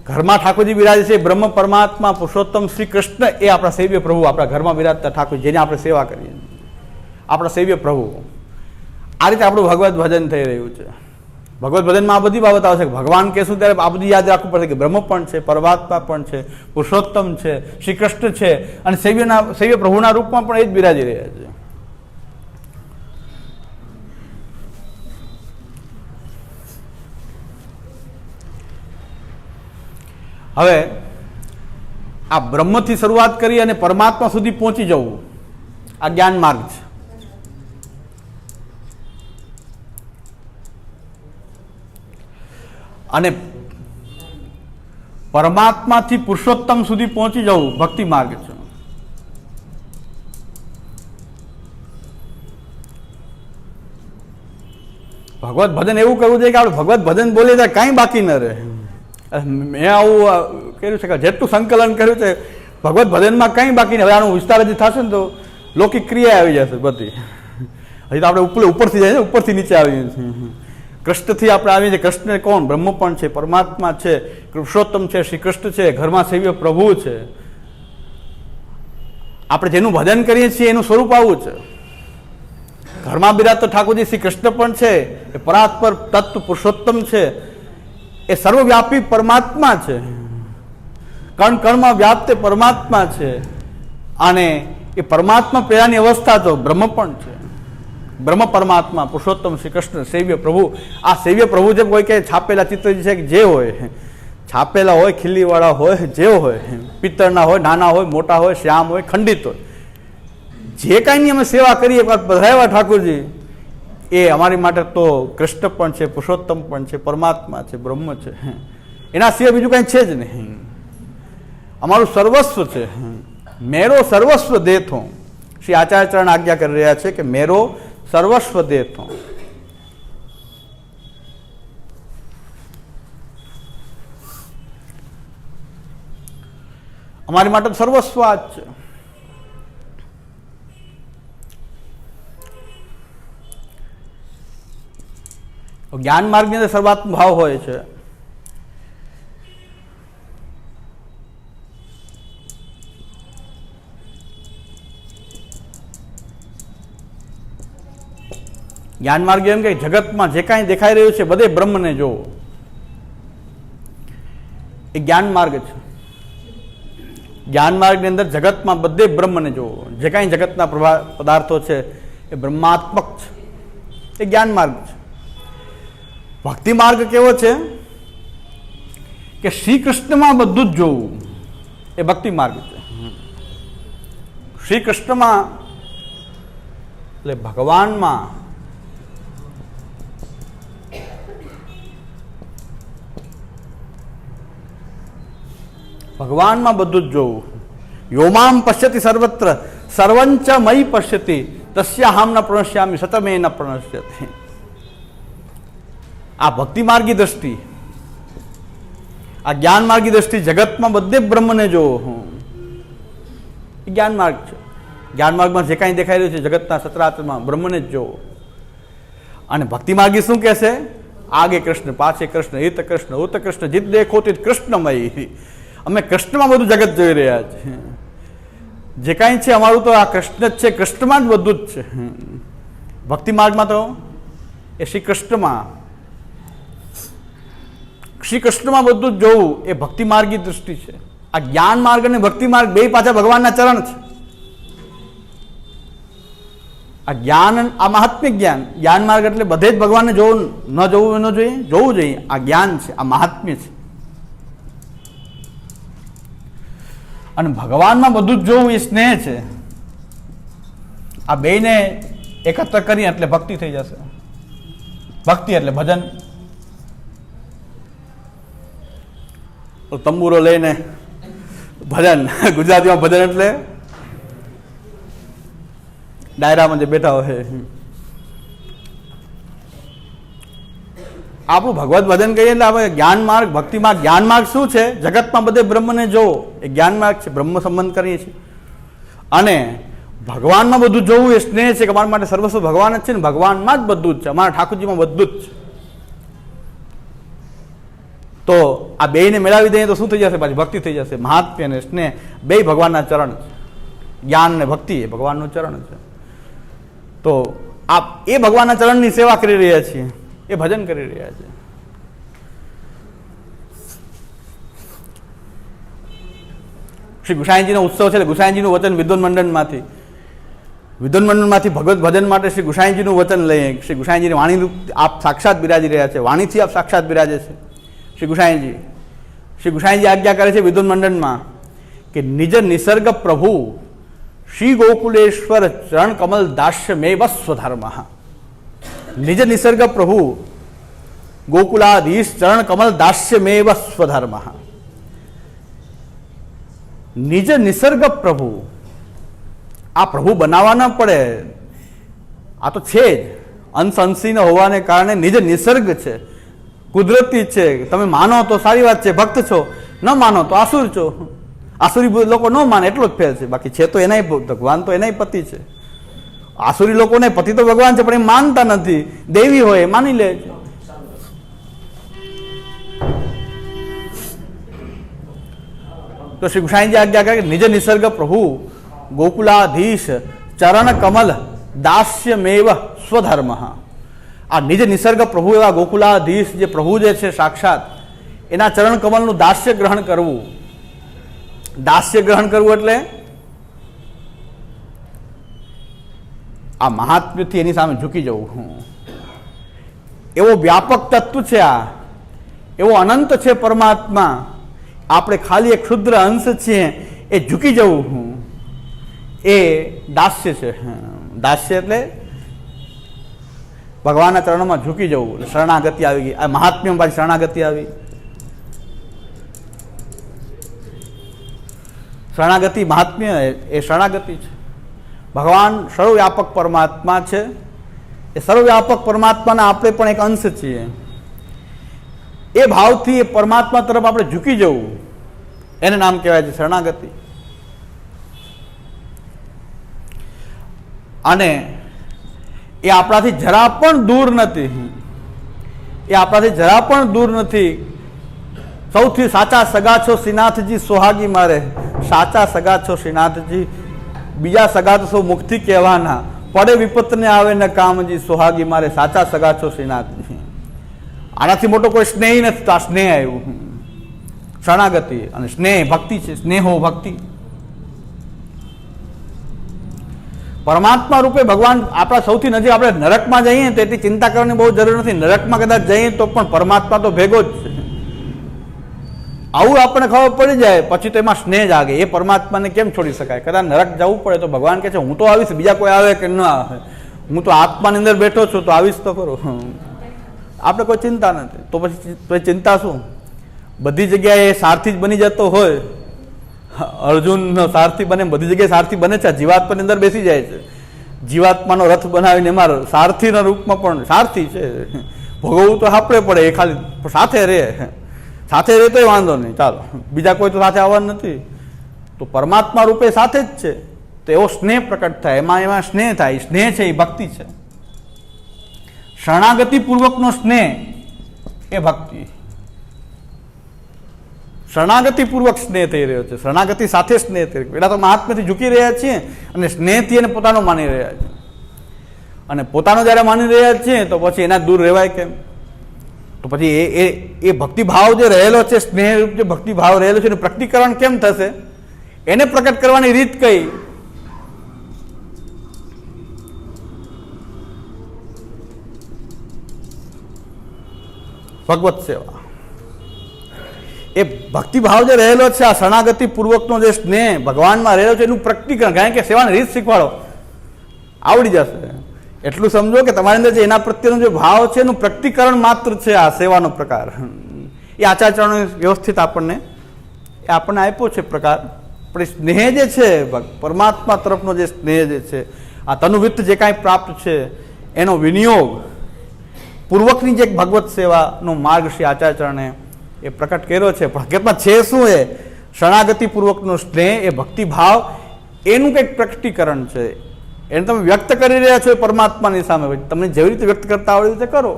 ઘરમાં ઠાકોરજી બિરાજે છે, બ્રહ્મ પરમાત્મા પુરુષોત્તમ શ્રી કૃષ્ણ એ આપણા સૈવ્ય પ્રભુ, આપણા ઘરમાં બિરાજતા ઠાકોર જેને આપણે સેવા કરીએ, આપણા સૈવ્ય પ્રભુ. આ રીતે આપણું ભગવત ભજન થઈ રહ્યું છે. ભગવત ભજનમાં આ બધી બાબત આવશે. ભગવાન કહેશું ત્યારે આ બધું યાદ રાખવું પડશે કે બ્રહ્મ પણ છે, પરમાત્મા પણ છે, પુરુષોત્તમ છે, શ્રી કૃષ્ણ છે અને સૈવ્ય પ્રભુના રૂપમાં પણ એ જ બિરાજી રહ્યા છે. હવે આ બ્રહ્મથી શરૂઆત કરી અને પરમાત્મા સુધી પહોંચી જવું આ જ્ઞાન માર્ગ છે. અને પરમાત્માથી પુરુષોત્તમ સુધી પહોંચી જવું ભક્તિ માર્ગ છે. ભગવત ભજન એવું કરવું જોઈએ કે આપણે ભગવત ભજન બોલીએ ત્યારે કાંઈ બાકી ન રહે. મેં આવું કર્યું છે કે જેટલું સંકલન કર્યું છે ભગવત ભજનમાં કંઈ બાકી નહીં. હવે આનું વિસ્તાર હજી થશે ને તો લૌકિક ક્રિયા આવી જશે બધી. હજી તો આપણે ઉપરથી જાય ને, ઉપરથી નીચે આવીએ છીએ. કૃષ્ણથી આપણે આવીએ છીએ. કૃષ્ણ કોણ? બ્રહ્મ પણ છે, પરમાત્મા છે, પુરુષોત્તમ છે, શ્રી કૃષ્ણ છે, ઘરમાં સૈવ્ય પ્રભુ છે. આપણે જેનું ભજન કરીએ છીએ એનું સ્વરૂપ આવું છે. ઘરમાં બિરાજતો ઠાકોરજી શ્રી કૃષ્ણ પણ છે, એ પરાત્પર તત્વ પુરુષોત્તમ છે, એ સર્વવ્યાપી પરમાત્મા છે, કણ કણમાં વ્યાપ્ત પરમાત્મા છે. અને એ પરમાત્મા પેલાની અવસ્થા તો બ્રહ્મ પણ છે. બ્રહ્મ પરમાત્મા પુરુષોત્તમ શ્રી કૃષ્ણ સેવ્ય પ્રભુ. આ સેવ્ય પ્રભુ જે કોઈ કે છાપેલા ચિત્ર છે કે જે હોય, છાપેલા હોય, ખીલીવાળા હોય, જે હોય, પિત્તળના હોય, નાના હોય, મોટા હોય, શ્યામ હોય, ખંડિત હોય, જે કાંઈની અમે સેવા કરીએ પધરાવ્યા ઠાકોરજી, એ અમારી માટે તો કૃષ્ણ પણ છે, પુરુષોત્તમ પણ છે, પરમાત્મા છે, બ્રહ્મ છે. એના સિવાય બીજું કાંઈ છે જ નહીં. અમારું સર્વસ્વ છે. મેરો સર્વસ્વ દેથો. શ્રી આચાર્યચરણ આજ્ઞા કરી રહ્યા છે કે મેરો સર્વસ્વ દેથો. અમારી માટે સર્વસ્વ આ જ છે. જ્ઞાન માર્ગની અંદર સર્વાત્મ ભાવ હોય છે. જ્ઞાન માર્ગ એમ કે જગતમાં જે કાંઈ દેખાઈ રહ્યું છે બધે બ્રહ્મને જોવો, એ જ્ઞાન માર્ગ છે. જ્ઞાન માર્ગની અંદર જગતમાં બધે બ્રહ્મને જોવો, જે કાંઈ જગતના પદાર્થો છે એ બ્રહ્માત્મક છે, એ જ્ઞાન માર્ગ છે. ભક્તિ માર્ગ કેવો છે કે શ્રી કૃષ્ણમાં બધું જ જોવું, એ ભક્તિ માર્ગ છે. શ્રી કૃષ્ણમાં એટલે ભગવાનમાં બધું જ જોવું. યોમામ પશ્યતિ સર્વત્ર સર્વંચ મયી પશ્યતિ તસ્યાહમ ન પ્રણશ્યામિ સતમે ન પ્રણશ્યતિ. આ ભક્તિ માર્ગી દ્રષ્ટિ, આ જ્ઞાન માર્ગી દ્રષ્ટિ, જગતમાં બધે બ્રહ્મને જોવો, એ જ્ઞાન માર્ગ છે. જ્ઞાન માર્ગમાં જે કાંઈ દેખાઈ રહ્યું છે જગતના સતરાત્રમાં બ્રહ્મને જ જોવો. અને ભક્તિ માર્ગી શું કહે છે? આગે કૃષ્ણ, પાછે કૃષ્ણ, હિત કૃષ્ણ, ઉત કૃષ્ણ, જીત દેખો તિત કૃષ્ણમય. અમે કૃષ્ણમાં બધું જગત જોઈ રહ્યા છીએ. જે કાંઈ છે અમારું તો આ કૃષ્ણ જ છે, કૃષ્ણમાં જ બધું જ છે. ભક્તિ માર્ગમાં તો એ શ્રી કૃષ્ણમાં બધું જ જોવું, એ ભક્તિ માર્ગી દૃષ્ટિ છે. આ જ્ઞાન માર્ગ અને ભક્તિ માર્ગ બે પાછા ભગવાનના ચરણ છે. આ જ્ઞાન, આ મહાત્મ્ય જ્ઞાન, જ્ઞાન માર્ગ એટલે બધે જ ભગવાનને જોવું, ન જોવું ન જોઈએ, જોવું જોઈએ. આ જ્ઞાન છે, આ મહાત્મ્ય છે. અને ભગવાનમાં બધું જ જોવું એ સ્નેહ છે. આ બેયને એકત્ર કરી એટલે ભક્તિ થઈ જશે. ભક્તિ એટલે ભજન. તંબુરો લઈને ભજન, ગુજરાતીમાં ભજન એટલે ડાયરામાં જે બેઠા હોય. આપણું ભગવત ભજન કહીએ એટલે આપણે જ્ઞાન માર્ગ, ભક્તિ માર્ગ. જ્ઞાન માર્ગ શું છે? જગતમાં બધે બ્રહ્મને જોવો, એ જ્ઞાન માર્ગ છે. બ્રહ્મ સંબંધ કરીએ છીએ. અને ભગવાનમાં બધું જોવું એ સ્નેહ છે કે અમારા માટે સર્વસ્વ ભગવાન જ છે ને, ભગવાનમાં જ બધું જ છે, અમારા ઠાકોરજીમાં બધું જ છે. તો આ બેયને મેળવી દઈએ તો શું થઈ જશે? પાછી ભક્તિ થઈ જશે. મહાત્મ્ય અને સ્નેહ બે ભગવાનના ચરણ છે. જ્ઞાન અને ભક્તિ એ ભગવાનનું ચરણ છે. તો આપ એ ભગવાનના ચરણની સેવા કરી રહ્યા છીએ, એ ભજન કરી રહ્યા છે. શ્રી ગુસાઈજીનો ઉત્સવ છે. ગુસાઈજીનું વચન વિદ્વન મંડળમાંથી ભગવત ભજન માટે શ્રી ગુસાઈજીનું વચન લઈએ. શ્રી ગુસાઈજીની વાણી આપ સાક્ષાત બિરાજી રહ્યા છે, વાણીથી આપ સાક્ષાત બિરાજે છે શ્રી ગુસાઈજી આજ્ઞા કરે છે વિદ્વન મંડળમાં કે નિજ નિસર્ગ પ્રભુ શ્રી ગોકુલેશ્વર ચરણ કમલ દાસ્ય મેવ સ્વધર્મ. નિજ નિસર્ગ પ્રભુ ગોકુલાધીશ ચરણ કમલ દાસ્ય મેવ સ્વધર્મ. નિજ નિસર્ગ પ્રભુ, આ પ્રભુ બનાવવા ન પડે, આ તો છે જ. અંશ અંશી હોવાને કારણે નિજ નિસર્ગ છે, કુદરતી છે. તમે માનો તો સારી વાત છે, ભક્ત છો, ન માનો તો આસુર છો. આસુરી લોકો ન માને એટલો જ ફેર છે, બાકી છે તો એનાય ભગવાન, તો એનાય પતિ છે. આસુરી લોકોને પતિ તો ભગવાન છે, પણ એ માનતા નથી. દેવી હોય માની લે છે. તો શ્રી ગુસાઈજી આજ્ઞા કરે કે નિજ નિસર્ગ પ્રભુ ગોકુલાધીશ ચરણ કમલ દાસ્ય મેવ સ્વધર્મ. આ નિજ નિસર્ગ પ્રભુ એવા ગોકુલાધીશ જે પ્રભુ જે છે સાક્ષાત, એના ચરણ કમલનું દાસ્ય ગ્રહણ કરવું. દાસ્ય ગ્રહણ કરવું એટલે આ મહાત્મ્યથી એની સામે ઝૂકી જવું. એવો વ્યાપક તત્વ છે, આ એવો અનંત છે પરમાત્મા, આપણે ખાલી એક ક્ષુદ્ર અંશ છીએ, એ ઝૂકી જવું એ દાસ્ય છે. દાસ્ય એટલે ભગવાનના ચરણોમાં ઝૂકી જવું, શરણાગતિ આવી ગઈ. આ મહાત્મ્ય પાછી શરણાગતિ આવી. શરણાગતિ મહાત્મ્ય એ શરણાગતિ છે. ભગવાન સર્વવ્યાપક પરમાત્મા છે, એ સર્વવ્યાપક પરમાત્માના આપણે પણ એક અંશ છીએ. એ ભાવથી એ પરમાત્મા તરફ આપણે ઝૂકી જવું, એને નામ કહેવાય છે શરણાગતિ. અને એ આપણાથી જરા પણ દૂર નથી. એ આપણાથી જરા પણ દૂર નથી. સૌથી સાચા સગા છો શ્રીનાથજી સોહાગી મારે. સાચા સગા છો શ્રીનાથજી, બીજા સગા તો સૌ મુખથી કહેવાના. પડે વિપતને આવે ને કામજી સોહાગી મારે. સાચા સગા છો શ્રીનાથજી. આનાથી મોટો કોઈ સ્નેહ નથી. તો આ સ્નેહ આવ્યું, શરણાગતિ. અને સ્નેહ ભક્તિ છે. સ્નેહો ભક્તિ. પરમાત્મા રૂપે ભગવાન આપણા સૌથી નજીક. આપણે નરકમાં જઈએ તો એટલી ચિંતા કરવાની બહુ જરૂર નથી. નરકમાં કદાચ જઈએ તો પણ પરમાત્મા તો ભેગો જ છે. આવું આપણને ખબર પડી જાય પછી તો એમાં સ્નેહ જાગે. એ પરમાત્માને કેમ છોડી શકાય? કદાચ નરક જવું પડે તો ભગવાન કહે છે હું તો આવીશ, બીજા કોઈ આવે કે ન આવે, હું તો આત્માની અંદર બેઠો છું, તો આવીશ તો ખરો. આપણે કોઈ ચિંતા નથી. તો પછી ચિંતા શું? બધી જગ્યાએ સારથી જ બની જતો હોય. અર્જુન સારથી બને, બધી જગ્યાએ સારથી બને છે. જીવાત્માની અંદર બેસી જાય છે. જીવાત્માનો રથ બનાવીને એમાં સારથીના રૂપમાં પણ સારથી છે. ભોગવવું તો આપણે પડે, એ ખાલી સાથે રહે. સાથે રહે તોય વાંધો નહીં, ચાલો, બીજા કોઈ તો સાથે આવવાનું નથી. તો પરમાત્મા રૂપે સાથે જ છે. તો એવો સ્નેહ પ્રકટ થાય, એમાં સ્નેહ થાય. સ્નેહ છે એ ભક્તિ છે. શરણાગતિ પૂર્વકનો સ્નેહ એ ભક્તિ. શરણાગતિ પૂર્વક સ્નેહ થઈ રહ્યો છે. શરણાગતિ સાથે સ્નેહ થઈ રહ્યો. એટલે તો મહાત્મ્યથી ઝૂકી રહ્યા છીએ અને સ્નેહથી એને પોતાનો માની રહ્યા છે. અને પોતાનો જ્યારે માની રહ્યા છીએ તો પછી એના દૂર રહેવાય કેમ? તો પછી એ ભક્તિભાવ જે રહેલો છે, સ્નેહરૂપ જે ભક્તિભાવ રહેલો છે, એનું પ્રકટીકરણ કેમ થશે? એને પ્રકટ કરવાની રીત કઈ? ભગવત સેવા. એ ભક્તિભાવ જે રહેલો છે, આ શરણાગતિ પૂર્વકનો જે સ્નેહ ભગવાનમાં રહેલો છે, એનું પ્રકટીકરણ. કારણ કે સેવાની રીત શીખવાડો, આવડી જશે. એટલું સમજો કે તમારી અંદર જે એના પ્રત્યેનો જે ભાવ છે એનું પ્રકટીકરણ માત્ર છે આ સેવાનો પ્રકાર. એ આચાર્યચરણો વ્યવસ્થિત આપણને આપ્યો છે પ્રકાર. પણ સ્નેહ જે છે, પરમાત્મા તરફનો જે સ્નેહ જે છે, આ તનુવિત્ત જે કાંઈ પ્રાપ્ત છે એનો વિનિયોગ પૂર્વકની જે ભગવત સેવાનો માર્ગ શ્રી આચાર્યચરણે એ પ્રકટ કર્યો છે. પણ હકીકતમાં છે શું? એ શરણાગતિ પૂર્વકનો સ્નેહ, એ ભક્તિભાવ, એનું કંઈક પ્રકટીકરણ છે. એને તમે વ્યક્ત કરી રહ્યા છો એ પરમાત્માની સામે. તમને જેવી રીતે વ્યક્ત કરતા આવડે રીતે કરો,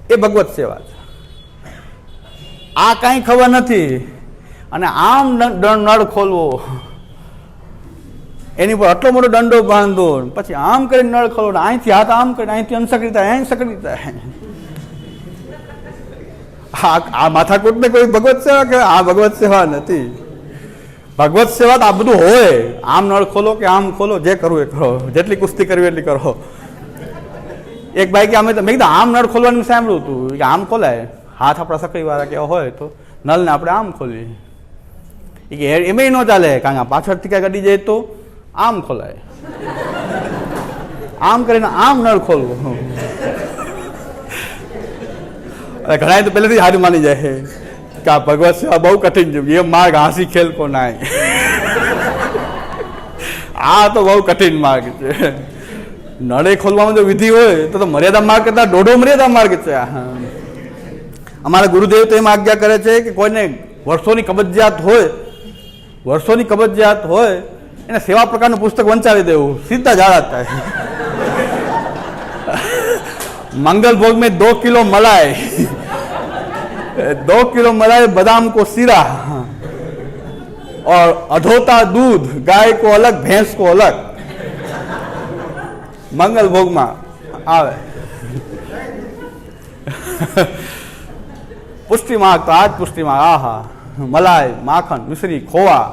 એ ભગવત સેવા છે. આ કાંઈ ખબર નથી અને આમ નળ ખોલવો, એની પર આટલો મોટો દંડો બાંધો, પછી આમ કરીને નળ ખોલવો, અહીંથી હાથ આમ કરીને, અહીંથી અનસકડી થાય, અહીં સકડી થાય. આ માથાકૂટને કોઈ ભગવત સેવા કે? આ ભગવત સેવા નથી. ભગવત સેવા તો આ બધું હોય. આમ નળ ખોલો કે આમ ખોલો, જે કરવું એ કરો, જેટલી કુસ્તી કરવી એટલી કરો. એક ભાઈ કે મેં કીધું આમ નળ ખોલવાનું સાંભળ્યું હતું કે આમ ખોલાય, હાથ આપણા સકડી વાળા કેવા હોય તો નળને આપણે આમ ખોલીએ. કે એમાં ન ચાલે, કારણ કે પાછળથી ક્યાં ગડી જાય તો આમ ખોલાય. આમ કરીને આમ નળ ખોલવું. ઘણા તો પહેલેથી હારી માની જાય કે આ ભગવત સેવા બહુ કઠિન છે, એ માર્ગ હાંસી ખેલ કો નાય. આ તો બહુ કઠિન માર્ગ છે. નળે ખોલવામાં જો વિધિ હોય તો મર્યાદા માર્ગ કરતા દોઢો મર્યાદા માર્ગ છે. અમારા ગુરુદેવ તો એમ આજ્ઞા કરે છે કે કોઈને વર્ષોની કબજિયાત હોય એને સેવા પ્રકારનું પુસ્તક વંચાવી દેવું, સીધા જાડા થાય. मंगल भोग में 2 किलो मलाई, 2 किलो मलाई, बादाम को सीरा और अधोता दूध, गाय को अलग भैंस को अलग, મંગલ ભોગમાં આવે. પુષ્ટિ માગ તો આજ પુષ્ટિ માગ, આહા, મલાઈ, માખણ, મિશ્રી, ખોવા,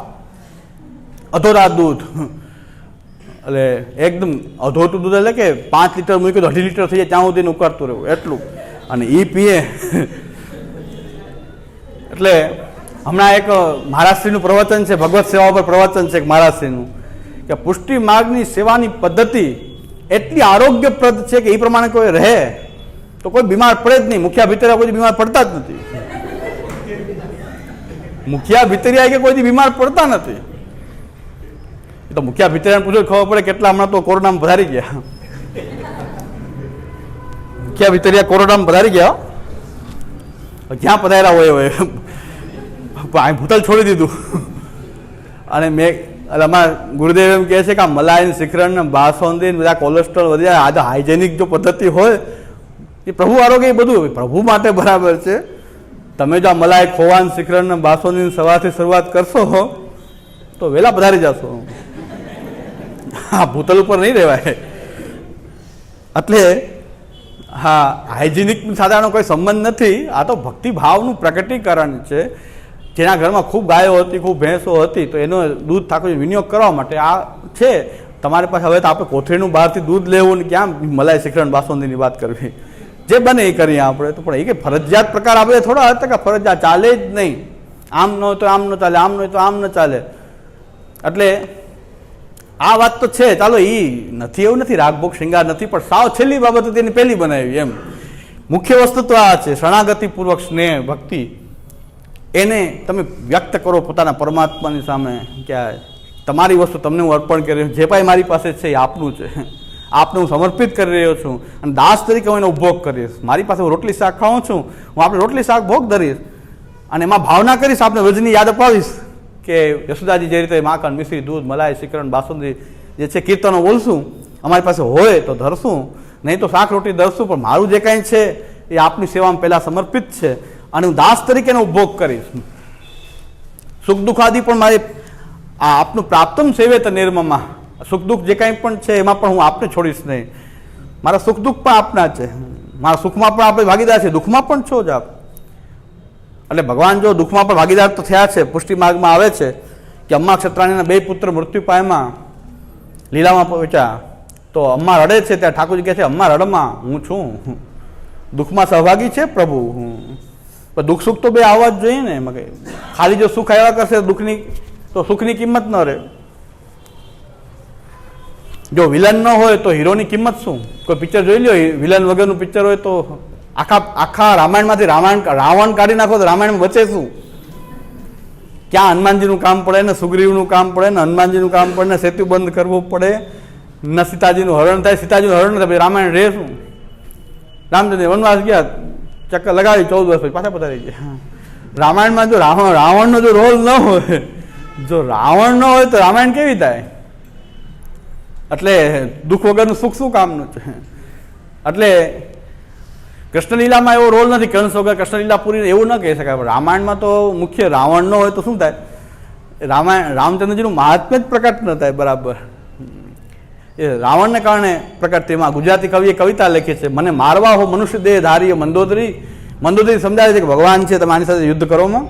અધોરા દૂધ, એટલે એકદમ અધોતું દૂધ એટલે કે 5 લીટર મૂક્યું તો 2.5 લીટર થઈ જાય ત્યાં સુધી ઉકળતું રહેવું એટલું, અને એ પીએ. એટલે હમણાં એક મહારાજશ્રીનું પ્રવચન છે, ભગવત સેવા પર પ્રવચન છે મહારાજશ્રીનું, કે પુષ્ટિ માર્ગની સેવાની પદ્ધતિ એટલી આરોગ્યપ્રદ છે કે એ પ્રમાણે કોઈ રહે તો કોઈ બીમાર પડે જ નહીં. મુખિયા ભીતરિયા કોઈ બીમાર પડતા જ નથી. મુખિયા ભીતરિયા કે કોઈ બીમાર પડતા નથી. એ તો મુખિયા ભીતરિયાને પૂછો ખબર પડે કેટલા હમણાં તો કોરોનામાં વધારી ગયા. મુખિયા ભીતરિયા કોરોનામાં વધારી ગયા, જ્યાં પધાર્યા હોય ભૂતલ છોડી દીધું. અને મેં એટલે અમારા ગુરુદેવ એમ કહે છે કે આ મલાઈ, શ્રીખંડ, બાસુંદી બધા કોલેસ્ટ્રોલ વધી જાય. આ તો હાઇજેનિક જો પદ્ધતિ હોય એ પ્રભુ આરોગ્ય એ બધું પ્રભુ માટે બરાબર છે. તમે જો આ મલાઈ, ખોવાન, શ્રીખંડ, બાસુંદી સવારથી શરૂઆત કરશો તો વહેલા પધારી જશો. હા, ભૂતલ ઉપર નહીં રહેવાય. એટલે હા, હાઇજેનિક સાથેનો કોઈ સંબંધ નથી. આ તો ભક્તિભાવનું પ્રકટીકરણ છે. જેના ઘરમાં ખૂબ ગાયો હતી, ખૂબ ભેંસો હતી, તો એનો દૂધ ઠાકોર વિનિયોગ કરવા માટે આ છે. તમારી પાસે હવે તો આપણે કોથળીનું બહારથી દૂધ લેવું ને ક્યાં મલાઈ, શ્રીખંડ, બાસુંદીની વાત કરવી. જે બને એ કરીએ આપણે તો, પણ એ કે ફરજિયાત પ્રકાર આપણે થોડા હતા કે ફરજિયાત ચાલે જ નહીં. આમ ન હોય તો આમ ન ચાલે, આમ ન હોય તો આમ ન ચાલે. એટલે આ વાત તો છે. ચાલો, એ નથી એવું નથી, રાગભોગ શૃંગાર નથી, પણ સાવ છેલ્લી બાબત તેની પહેલી બનાવી. એમ મુખ્ય વસ્તુ તો આ છે, શરણાગતિપૂર્વક સ્નેહ, ભક્તિ, એને તમે વ્યક્ત કરો પોતાના પરમાત્માની સામે કે તમારી વસ્તુ તમને હું અર્પણ કરી રહ્યો છું. જે કાંઈ મારી પાસે છે એ આપનું છે, આપને હું સમર્પિત કરી રહ્યો છું, અને દાસ તરીકે હું એનો ઉપભોગ કરીશ. મારી પાસે હું રોટલી શાક ખાઉં છું, હું આપણે રોટલી શાક ભોગ ધરીશ, અને એમાં ભાવના કરીશ, આપણે વ્રજની યાદ અપાવીશ કે યશોદાજી જે રીતે માખણ, મિશ્રી, દૂધ, મલાઈ, શ્રીખંડ, બાસુંદી જે છે કીર્તનો બોલશું, અમારી પાસે હોય તો ધરશું, નહીં તો શાક રોટી ધરશું, પણ મારું જે કાંઈ છે એ આપની સેવામાં પહેલાં સમર્પિત છે, અને હું દાસ તરીકેનો ઉપભોગ કરીશ. સુખ દુઃખ આદિ પણ મારે આ આપનું પ્રાપ્તમ સેવેત નિર્મમાં, સુખ દુઃખ જે કાંઈ પણ છે એમાં પણ હું આપને છોડીશ નહીં. મારા સુખ દુઃખ પણ આપના છે, મારા સુખમાં પણ આપણે ભાગીદાર છે, દુઃખમાં પણ છો જ આપ. એટલે ભગવાન જો દુઃખમાં પણ ભાગીદાર તો થયા છે. પુષ્ટિ માર્ગમાં આવે છે કે અમ્મા ક્ષત્રાણીના 2 પુત્ર મૃત્યુ પામ્યા, લીલામાં પહોંચ્યા, તો અમ્મા રડે છે ત્યાં ઠાકોરજી કહે છે અમ્મા રડમાં હું છું, દુઃખમાં સહભાગી છે પ્રભુ. પણ દુઃખ સુખ તો બે આવવા જ જોઈએ ને. એમાં કંઈ ખાલી જો સુખ આવ્યા કરશે દુઃખની, તો સુખની કિંમત ન રહે. જો વિલન ન હોય તો હીરોની કિંમત શું? કોઈ પિક્ચર જોઈ લ્યો, વિલન વગરનું પિક્ચર હોય તો આખા રામાયણમાંથી રાવણ કાઢી નાખો તો રામાયણ બચે શું? ક્યાં હનુમાનજીનું કામ પડે ને સુગ્રીવનું કામ પડે ને હનુમાનજીનું કામ પડે ને સેતુ બંધ કરવું પડે ને સીતાજીનું હરણ થાય, સીતાજીનું હરણ થાય, રામાયણ રહે શું? રામચંદ્ર વનવાસ ગયા, ચક્કર લગાવી 14 વર્ષ પછી પાછા પધારી ગયા. રામાયણમાં જો રાવણનો જો રોલ ન હોય, જો રાવણ ન હોય તો રામાયણ કેવી થાય? એટલે દુઃખ વગરનું સુખ શું કામનું છે? એટલે કૃષ્ણલીલામાં એવો રોલ નથી, કંસ વગર કૃષ્ણલીલા પૂરી એવું ન કહી શકાય. રામાયણમાં તો મુખ્ય રાવણ ન હોય તો શું થાય? રામચંદ્રજીનું મહાત્મ્ય જ પ્રકટ ન થાય બરાબર. એ રાવણને કારણે પ્રકટ. તેમાં ગુજરાતી કવિએ કવિતા લખી છે, મને મારવા હો મનુષ્ય દેહ ધારી. મંદોદરી સમજાવે છે કે ભગવાન છે, તમે આની સાથે યુદ્ધ કરોમાં.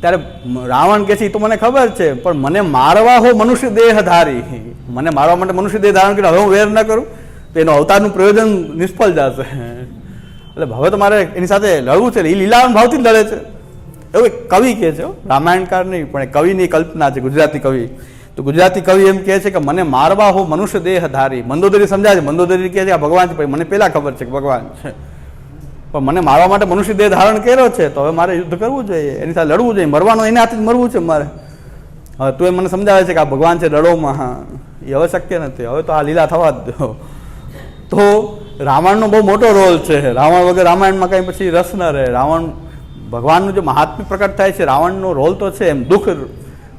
ત્યારે રાવણ કહે છે એ તો મને ખબર છે, પણ મને મારવા હો મનુષ્ય દેહ ધારી, મને મારવા માટે મનુષ્ય દેહ ધારણ કર્યો, હવે હું વેર ન કરું તો એનો અવતારનું પ્રયોજન નિષ્ફળ જશે. એટલે હવે તો મારે એની સાથે લડવું છે. એ લીલા ભાવથી જ લડે છે એવું કવિ કહે છે, રામાયણકાર નહીં, પણ એ કવિની કલ્પના છે, ગુજરાતી કવિ. તો ગુજરાતી કવિ એમ કહે છે કે મને મારવા હો મનુષ્ય દેહ ધારી. મંદોદરી સમજાય છે, મંદોદરી કહે છે આ ભગવાન છે, મને પહેલાં ખબર છે કે ભગવાન છે, પણ મને મારવા માટે મનુષ્ય દેહ ધારણ કર્યો છે, તો હવે મારે યુદ્ધ કરવું જોઈએ, એની સાથે લડવું જોઈએ, મરવાનું એના હાથે જ મરવું છે મારે. હવે તું એ મને સમજાવે છે કે આ ભગવાન છે લડોમાં, હા એ હવે શક્ય નથી. હવે તો આ લીલા થવા જ દો. તો રાવણનો બહુ મોટો રોલ છે. રાવણ વગર રામાયણમાં કંઈ પછી રસ ન રહે. રાવણ ભગવાનનું જે મહાત્મ્ય પ્રકટ થાય છે, રાવણનો રોલ તો છે. એમ દુઃખ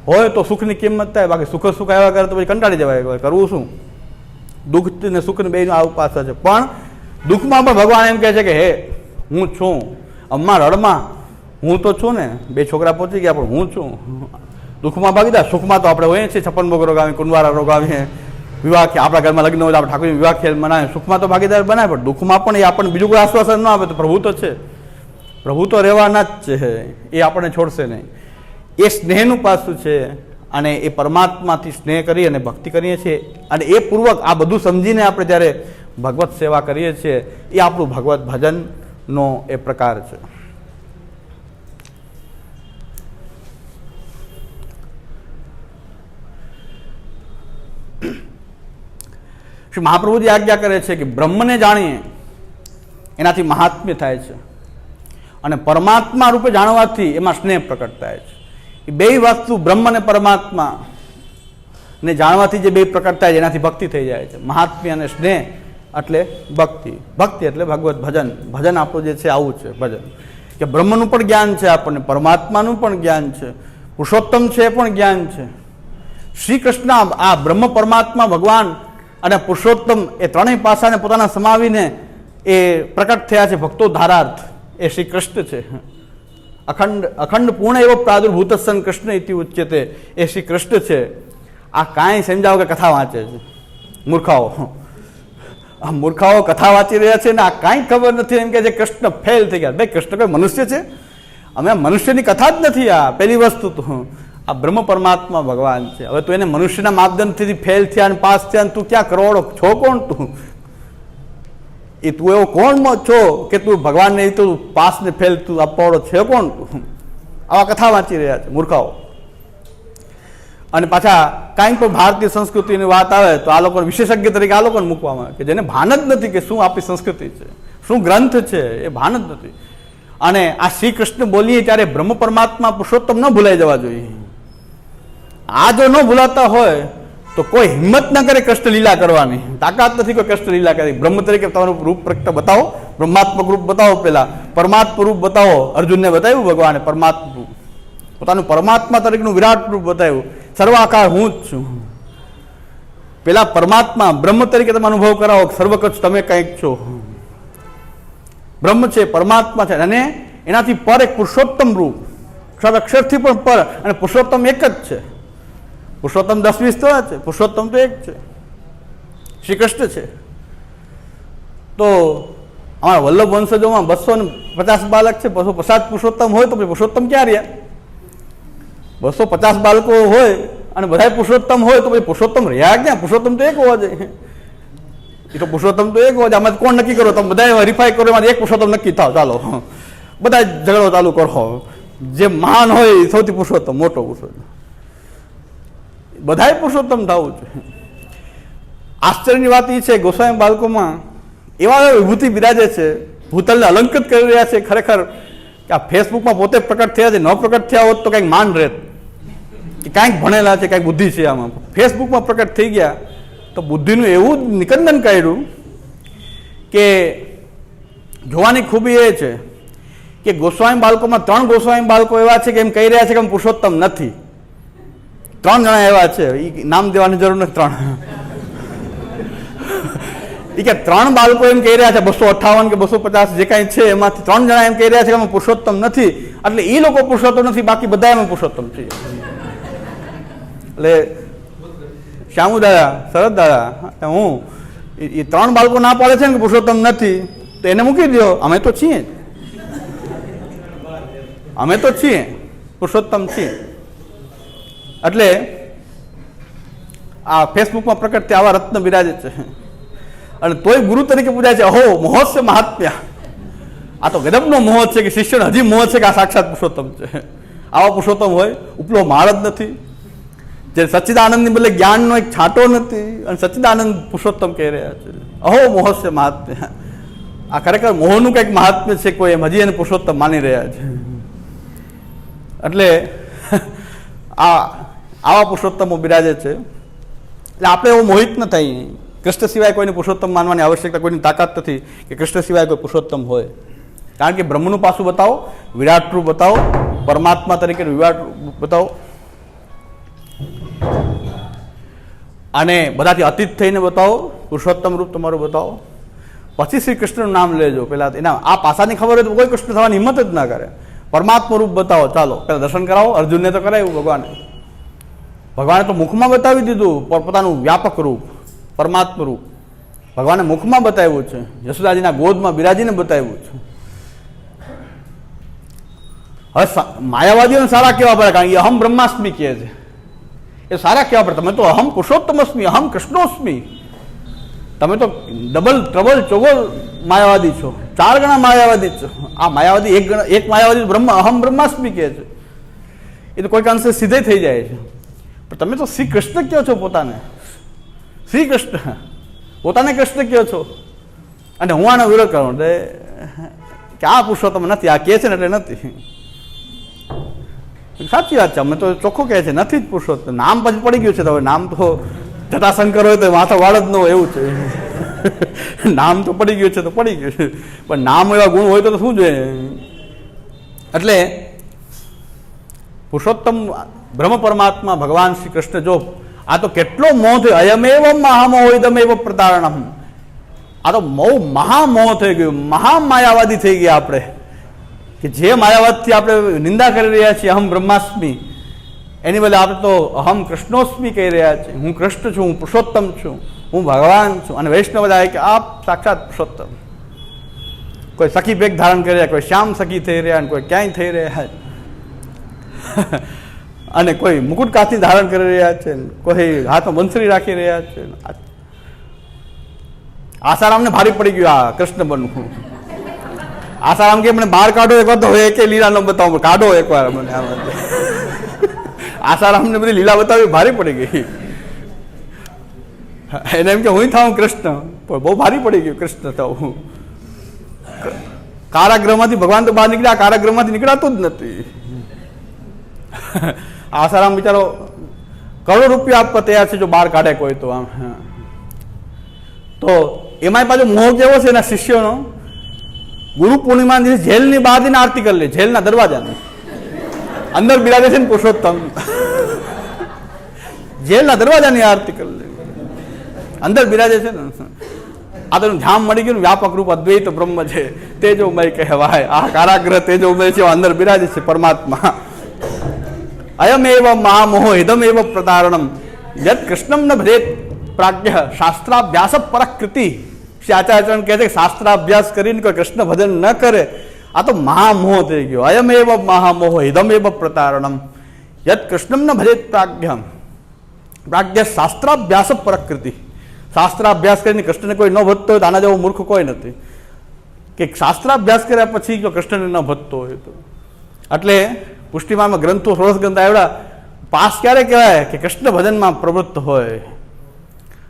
હોય તો સુખની કિંમત થાય, બાકી સુખ આવ્યા કરે તો પછી કંટાળી જવાય, કરવું શું? દુઃખ ને સુખને બેનું આ પાછા છે. પણ દુઃખમાં પણ ભગવાન એમ કહે છે કે હે હું છું, અમ્મા રડમાં હું તો છું ને. 2 છોકરા પહોંચી ગયા પણ હું છું. દુઃખમાં ભાગીદાર, સુખમાં તો આપણે હોઈએ છીએ, 56 ભોગ રોગાવીએ, કુંવારા રોગાવીએ, વિવાહ આપણા ઘરમાં લગ્ન હોય તો આપણે ઠાકોરજી વિવાહ ખેલ મનાવે, સુખમાં તો ભાગીદાર બનાવે, પણ દુઃખમાં પણ એ આપણને બીજું કોઈ આશ્વાસન ન આપે તો પ્રભુ તો છે, પ્રભુ તો રહેવાના જ છે, એ આપણને છોડશે નહીં. એ સ્નેહનું પાસું છે. અને એ પરમાત્માથી સ્નેહ કરી અને ભક્તિ કરીએ છીએ અને એ પૂર્વક આ બધું સમજીને આપણે જ્યારે ભગવત સેવા કરીએ છીએ એ આપણું ભગવત ભજનનો એ પ્રકાર છે. શ્રી મહાપ્રભુજી આજ્ઞા કરે છે કે બ્રહ્મને જાણીએ એનાથી મહાત્મ્ય થાય છે અને પરમાત્મા રૂપે જાણવાથી એમાં સ્નેહ પ્રકટ થાય છે. એ બે વસ્તુ બ્રહ્મ અને પરમાત્મા ને જાણવાથી જે બે પ્રકટ થાય એનાથી ભક્તિ થઈ જાય છે. મહાત્મ્ય અને સ્નેહ એટલે ભક્તિ, ભક્તિ એટલે ભગવત ભજન. ભજન આપણું જે છે આવું છે ભજન, કે બ્રહ્મનું પણ જ્ઞાન છે, આપણને પરમાત્માનું પણ જ્ઞાન છે, પુરુષોત્તમ છે એ પણ જ્ઞાન છે. શ્રી કૃષ્ણ આ બ્રહ્મ પરમાત્મા ભગવાન અને પુરુષોત્તમ એ ત્રણેય પાસાને પોતાના સમાવીને એ પ્રકટ થયા છે ભક્તો ધારાર્થ. એ શ્રી કૃષ્ણ છે. અખંડ પૂર્ણ એવો પ્રાદુર્ભૂત સન કૃષ્ણ ઇતિ ઉચ્યતે. એ શ્રી કૃષ્ણ છે. આ કાંઈ સમજાવો કે કથા વાંચે છે મૂર્ખાઓ. આ મૂર્ખાઓ કથા વાંચી રહ્યા છે ને આ કાંઈ ખબર નથી એમ કે જે કૃષ્ણ ફેલ થઈ ગયા. ભાઈ કૃષ્ણ કોઈ મનુષ્ય છે? અમે મનુષ્યની કથા જ નથી. આ પહેલી વસ્તુ તો આ બ્રહ્મ પરમાત્મા ભગવાન છે. હવે તું એને મનુષ્યના માપદંડથી ફેલ થયા અને પાસ થયા, તું ક્યાં કરોડો છો? કોણ તું? એ તું એવો કોણ છો કે તું ભગવાનને તું પાસ ને ફેલ તું અપવાડો છે? કોણ તું? આવા કથા વાંચી રહ્યા છે મૂર્ખાઓ. અને પાછા કાંઈ પણ ભારતીય સંસ્કૃતિની વાત આવે તો આ લોકોને વિશેષજ્ઞ તરીકે આ લોકોને મૂકવામાં આવે કે જેને ભાન જ નથી કે શું આપણી સંસ્કૃતિ છે, શું ગ્રંથ છે, એ ભાન જ નથી. અને આ શ્રી કૃષ્ણ બોલીએ ત્યારે બ્રહ્મ પરમાત્મા પુરુષોત્તમ ન ભૂલાઈ જવા જોઈએ. આ જો ન ભૂલાતા હોય તો કોઈ હિંમત ન કરે કૃષ્ણ લીલા કરવાની. તાકાત નથી કોઈ કૃષ્ણ લીલા કરી. બ્રહ્મ તરીકે તમારું રૂપ પ્રગટ બતાવો, બ્રહ્માત્મક રૂપ બતાવો, પેલા પરમાત્મા રૂપ બતાવો. અર્જુનને બતાવ્યું ભગવાને પરમાત્મા, પોતાનું પરમાત્મા તરીકેનું વિરાટ રૂપ બતાવ્યું. સર્વાકાર હું જ છું. પેલા પરમાત્મા બ્રહ્મ તરીકે તમે અનુભવ કરાવો, સર્વકચ્છ તમે કંઈક છો. બ્રહ્મ છે, પરમાત્મા છે અને એનાથી પર એક પુરુષોત્તમ રૂપ, અક્ષરથી પણ પર. અને પુરુષોત્તમ એક જ છે. પુરુષોત્તમ 10-20 તો છે, પુરુષોત્તમ તો એક છે, શ્રી કૃષ્ણ છે. તો અમારા વલ્લભ વંશજોમાં 250 બાલક છે, 250 પુરુષોત્તમ હોય તો પછી પુરુષોત્તમ ક્યાં રહ્યા? 250 બાળકો હોય અને બધા પુરુષોત્તમ હોય તો પછી પુરુષોત્તમ રહ્યા ક્યાં? પુરુષોત્તમ તો એક હોવા જોઈએ. એ તો પુરુષોત્તમ તો એક હોવા જોઈએ. આમાં કોણ નક્કી કરો? તમે બધા વેરીફાઈ કરો, એમાં એક પુરુષોત્તમ નક્કી થાવ. ચાલો બધા ઝઘડો ચાલુ કરો. જે મહાન હોય એ સૌથી પુરુષોત્તમ, મોટો પુરુષોત્તમ. બધાય પુરુષોત્તમ થવું છે. આશ્ચર્યની વાત એ છે ગોસ્વામી બાળકોમાં એવા વિભૂતિ બિરાજે છે, ભૂતલને અલંકૃત કરી રહ્યા છે. ખરેખર કે આ ફેસબુકમાં પોતે પ્રકટ થયા છે, ન પ્રકટ થયા હોત તો કંઈક માન રહેત કે કાંઈક ભણેલા છે, કાંઈક બુદ્ધિ છે. આમાં ફેસબુકમાં પ્રકટ થઈ ગયા તો બુદ્ધિનું એવું નિકંદન કર્યું કે જોવાની ખૂબી એ છે કે ગોસ્વામી બાળકોમાં 3 ગોસ્વામી બાળકો એવા છે કે એમ કહી રહ્યા છે કે અમે પુરુષોત્તમ નથી. 3 જણા એવા છે, એ નામ દેવાની જરૂર નથી. 3 એ કે 3 બાળકો એમ કહી રહ્યા છે, 258 કે 250 જે કાંઈ છે એમાંથી 3 જણા એમ કહી રહ્યા છે કે અમે પુરુષોત્તમ નથી. એટલે એ લોકો પુરુષોત્તમ નથી, બાકી બધા અમે પુરુષોત્તમ છીએ. એટલે શ્યામુ દાદા, શરદ દાદા, હું એ 3 બાળકો ના પાડે છે ને કે પુરુષોત્તમ નથી, તો એને મૂકી દો. અમે તો છીએ, અમે તો છીએ, પુરુષોત્તમ છીએ. એટલે આ ફેસબુકમાં પ્રકટ આવા રત્ન બિરાજે છે અને તોય ગુરુ તરીકે પૂજાય છે. અહો મોહસ્ય મહાત્મ્યા. આ તો ગજબનો મોહ છે કે શિષ્યને હજી મોહ છે કે આ સાક્ષાત પુરુષોત્તમ છે. આવા પુરુષોત્તમ હોય ઉપલો માળ જ નથી, જે સચ્ચિદાનંદની બદલે જ્ઞાનનો એક છાંટો નથી અને સચ્ચિદાનંદ પુરુષોત્તમ કહી રહ્યા છે. અહો મોહસ્ય મહાત્મ્યા. આ ખરેખર મોહનું કંઈક મહાત્મ્ય છે, કોઈ એમ હજી એને પુરુષોત્તમ માની રહ્યા છે. એટલે આવા પુરુષોત્તમો બિરાજે છે. એટલે આપણે એવું મોહિત ન થાય. કૃષ્ણ સિવાય કોઈને પુરુષોત્તમ માનવાની આવશ્યકતા, કોઈની તાકાત નથી કે કૃષ્ણ સિવાય કોઈ પુરુષોત્તમ હોય. કારણ કે બ્રહ્મનું પાસું બતાવો, વિરાટ રૂપ બતાવો, પરમાત્મા તરીકે વિરાટ રૂપ બતાવો અને બધાથી અતીત થઈને બતાવો, પુરુષોત્તમ રૂપ તમારું બતાવો. પછી શ્રી કૃષ્ણનું નામ લેજો. પેલા એના આ પાસાની ખબર હોય તો કોઈ કૃષ્ણ થવાની હિંમત જ ના કરે. પરમાત્મા રૂપ બતાવો. ચાલો પેલા દર્શન કરાવો. અર્જુનને તો કરાવ્યું ભગવાને તો મુખમાં બતાવી દીધું પોતાનું વ્યાપક રૂપ. પરમાત્મા રૂપ ભગવાને મુખમાં બતાવ્યું છે, યશોદાજીના ગોદમાં બિરાજીને બતાવ્યું છે. હવે માયાવાદીઓને સારા કહેવા પડે, કારણ કે અહમ બ્રહ્માસ્મિ કહે છે, એ સારા કહેવા પડે. તમે તો અહમ પુરુષોત્તમસ્મી, અહમ કૃષ્ણોસ્મી, તમે તો ડબલ ટ્રબલ ચોગલ માયાવાદી છો, 4 ગણા માયાવાદી છો. આ માયાવાદી એક માયાવાદી બ્રહ્મ અહમ બ્રહ્માસ્મિ કહે છે, એ તો કોઈક અંશે સીધે થઈ જાય છે. પણ તમે તો શ્રી કૃષ્ણ કહો છો, પોતાને શ્રી કૃષ્ણ, પોતાને કૃષ્ણ કહો છો, અને હું આનો વિરોધ કરું કે આ પુરુષોત્તમ નથી, આ કહે છે ને એટલે નથી. સાચી વાત છે, અમે તો ચોખ્ખું કહે છે નથી જ પુરુષોત્તમ. નામ પછી પડી ગયું છે, તો હવે નામ તો જટાશંકર હોય તો માથા વાળ જ ન હોય એવું છે. નામ તો પડી ગયું છે તો પડી ગયું છે, પણ નામ એવા ગુણ હોય તો શું જોઈએ. એટલે પુરુષોત્તમ બ્રહ્મ પરમાત્મા ભગવાન શ્રી કૃષ્ણ, જો આ તો કેટલો મોહ થયો, અયમેવ મહામોહ ઇદમેવ પ્રતારણમ. આ તો બહુ મહામોહ થઈ ગયું, મહામાયાવાદી થઈ ગયા આપણે, કે જે માયાવાદથી આપણે નિંદા કરી રહ્યા છીએ અહમ બ્રહ્માસ્મિ, એની બદલે આપણે તો અહમ કૃષ્ણોસ્મિ કહી રહ્યા છીએ. હું કૃષ્ણ છું, હું પુરુષોત્તમ છું, હું ભગવાન છું. અને વૈષ્ણવ બધા કે આપ સાક્ષાત પુરુષોત્તમ. કોઈ સખી ભેગ ધારણ કરી રહ્યા, કોઈ શ્યામ સખી થઈ રહ્યા, અને કોઈ ક્યાંય થઈ રહ્યા, અને કોઈ મુકુટ કાથી ધારણ કરી રહ્યા છે, કોઈ હાથમાં બંસરી રાખી રહ્યા છે. આસારામને ભારે પડી ગયું આ કૃષ્ણ બનવું. આસારામ કે મને બહાર કાઢો એક વાર, તો હવે કે લીલા ન બતાવો, કાઢો એકવાર મને. આસારામને બધી લીલા બતાવી ભારે પડી ગઈ. એને એમ કે હું થાઉં કૃષ્ણ, પણ બહુ ભારી પડી ગયું કૃષ્ણ થવું. કારાગૃહમાંથી ભગવાન તો બહાર નીકળ્યા, કારાગૃહમાંથી નીકળાતું જ નથી. આસારામ બિચારો કરોડો રૂપિયા આપવા તૈયાર છે જો બહાર કાઢે કોઈ તો. આમ તો એમાંય પાછો મોહ કેવો છે એના શિષ્યોનો. ગુરુ પૂર્ણિમા દિવસે જેલની બહારથી આરતી કરી લે, જેલના દરવાજાની અંદર બિરાજે છે ને પુરુષોત્તમ, જેલના દરવાજાની આરતી કરી લે, અંદર બિરાજે છે ને. આ તો ધામ મળી ગયું, વ્યાપક રૂપ અદ્વૈત બ્રહ્મ છે, તેજોમય કહેવાય. આ કારાગ્રહ તેજોમય છે, અંદર બિરાજે છે પરમાત્મા. અયમેવ મહામોહ ઇદમેવ પ્રતારણમ યદ કૃષ્ણમ ન ભજેત પ્રાજ્ઞ શાસ્ત્રાભ્યાસ પરકૃતિ. શ્રી આચાર્ય કહે છે કે શાસ્ત્રાભ્યાસ કરીને કોઈ કૃષ્ણ ભજન ન કરે, આ તો મહામોહ થઈ ગયો. અયમેવ મહામોહ ઇદમેવ પ્રતારણમ યદ કૃષ્ણમ ન ભજેત પ્રાજ્ઞ પ્રાજ્ઞ શાસ્ત્રાભ્યાસ પરકૃતિ. શાસ્ત્રાભ્યાસ કરીને કૃષ્ણને કોઈ ન ભજતો હોય તો આના જેવો મૂર્ખ કોઈ નથી, કે શાસ્ત્રાભ્યાસ કર્યા પછી જો કૃષ્ણને ન ભજતો હોય તો. એટલે પુષ્ટિમામાં ગ્રંથો, ષોડશ ગ્રંથ આવ્યા, પાસ ક્યારે કહેવાય કે કૃષ્ણ ભજનમાં પ્રવૃત્ત હોય.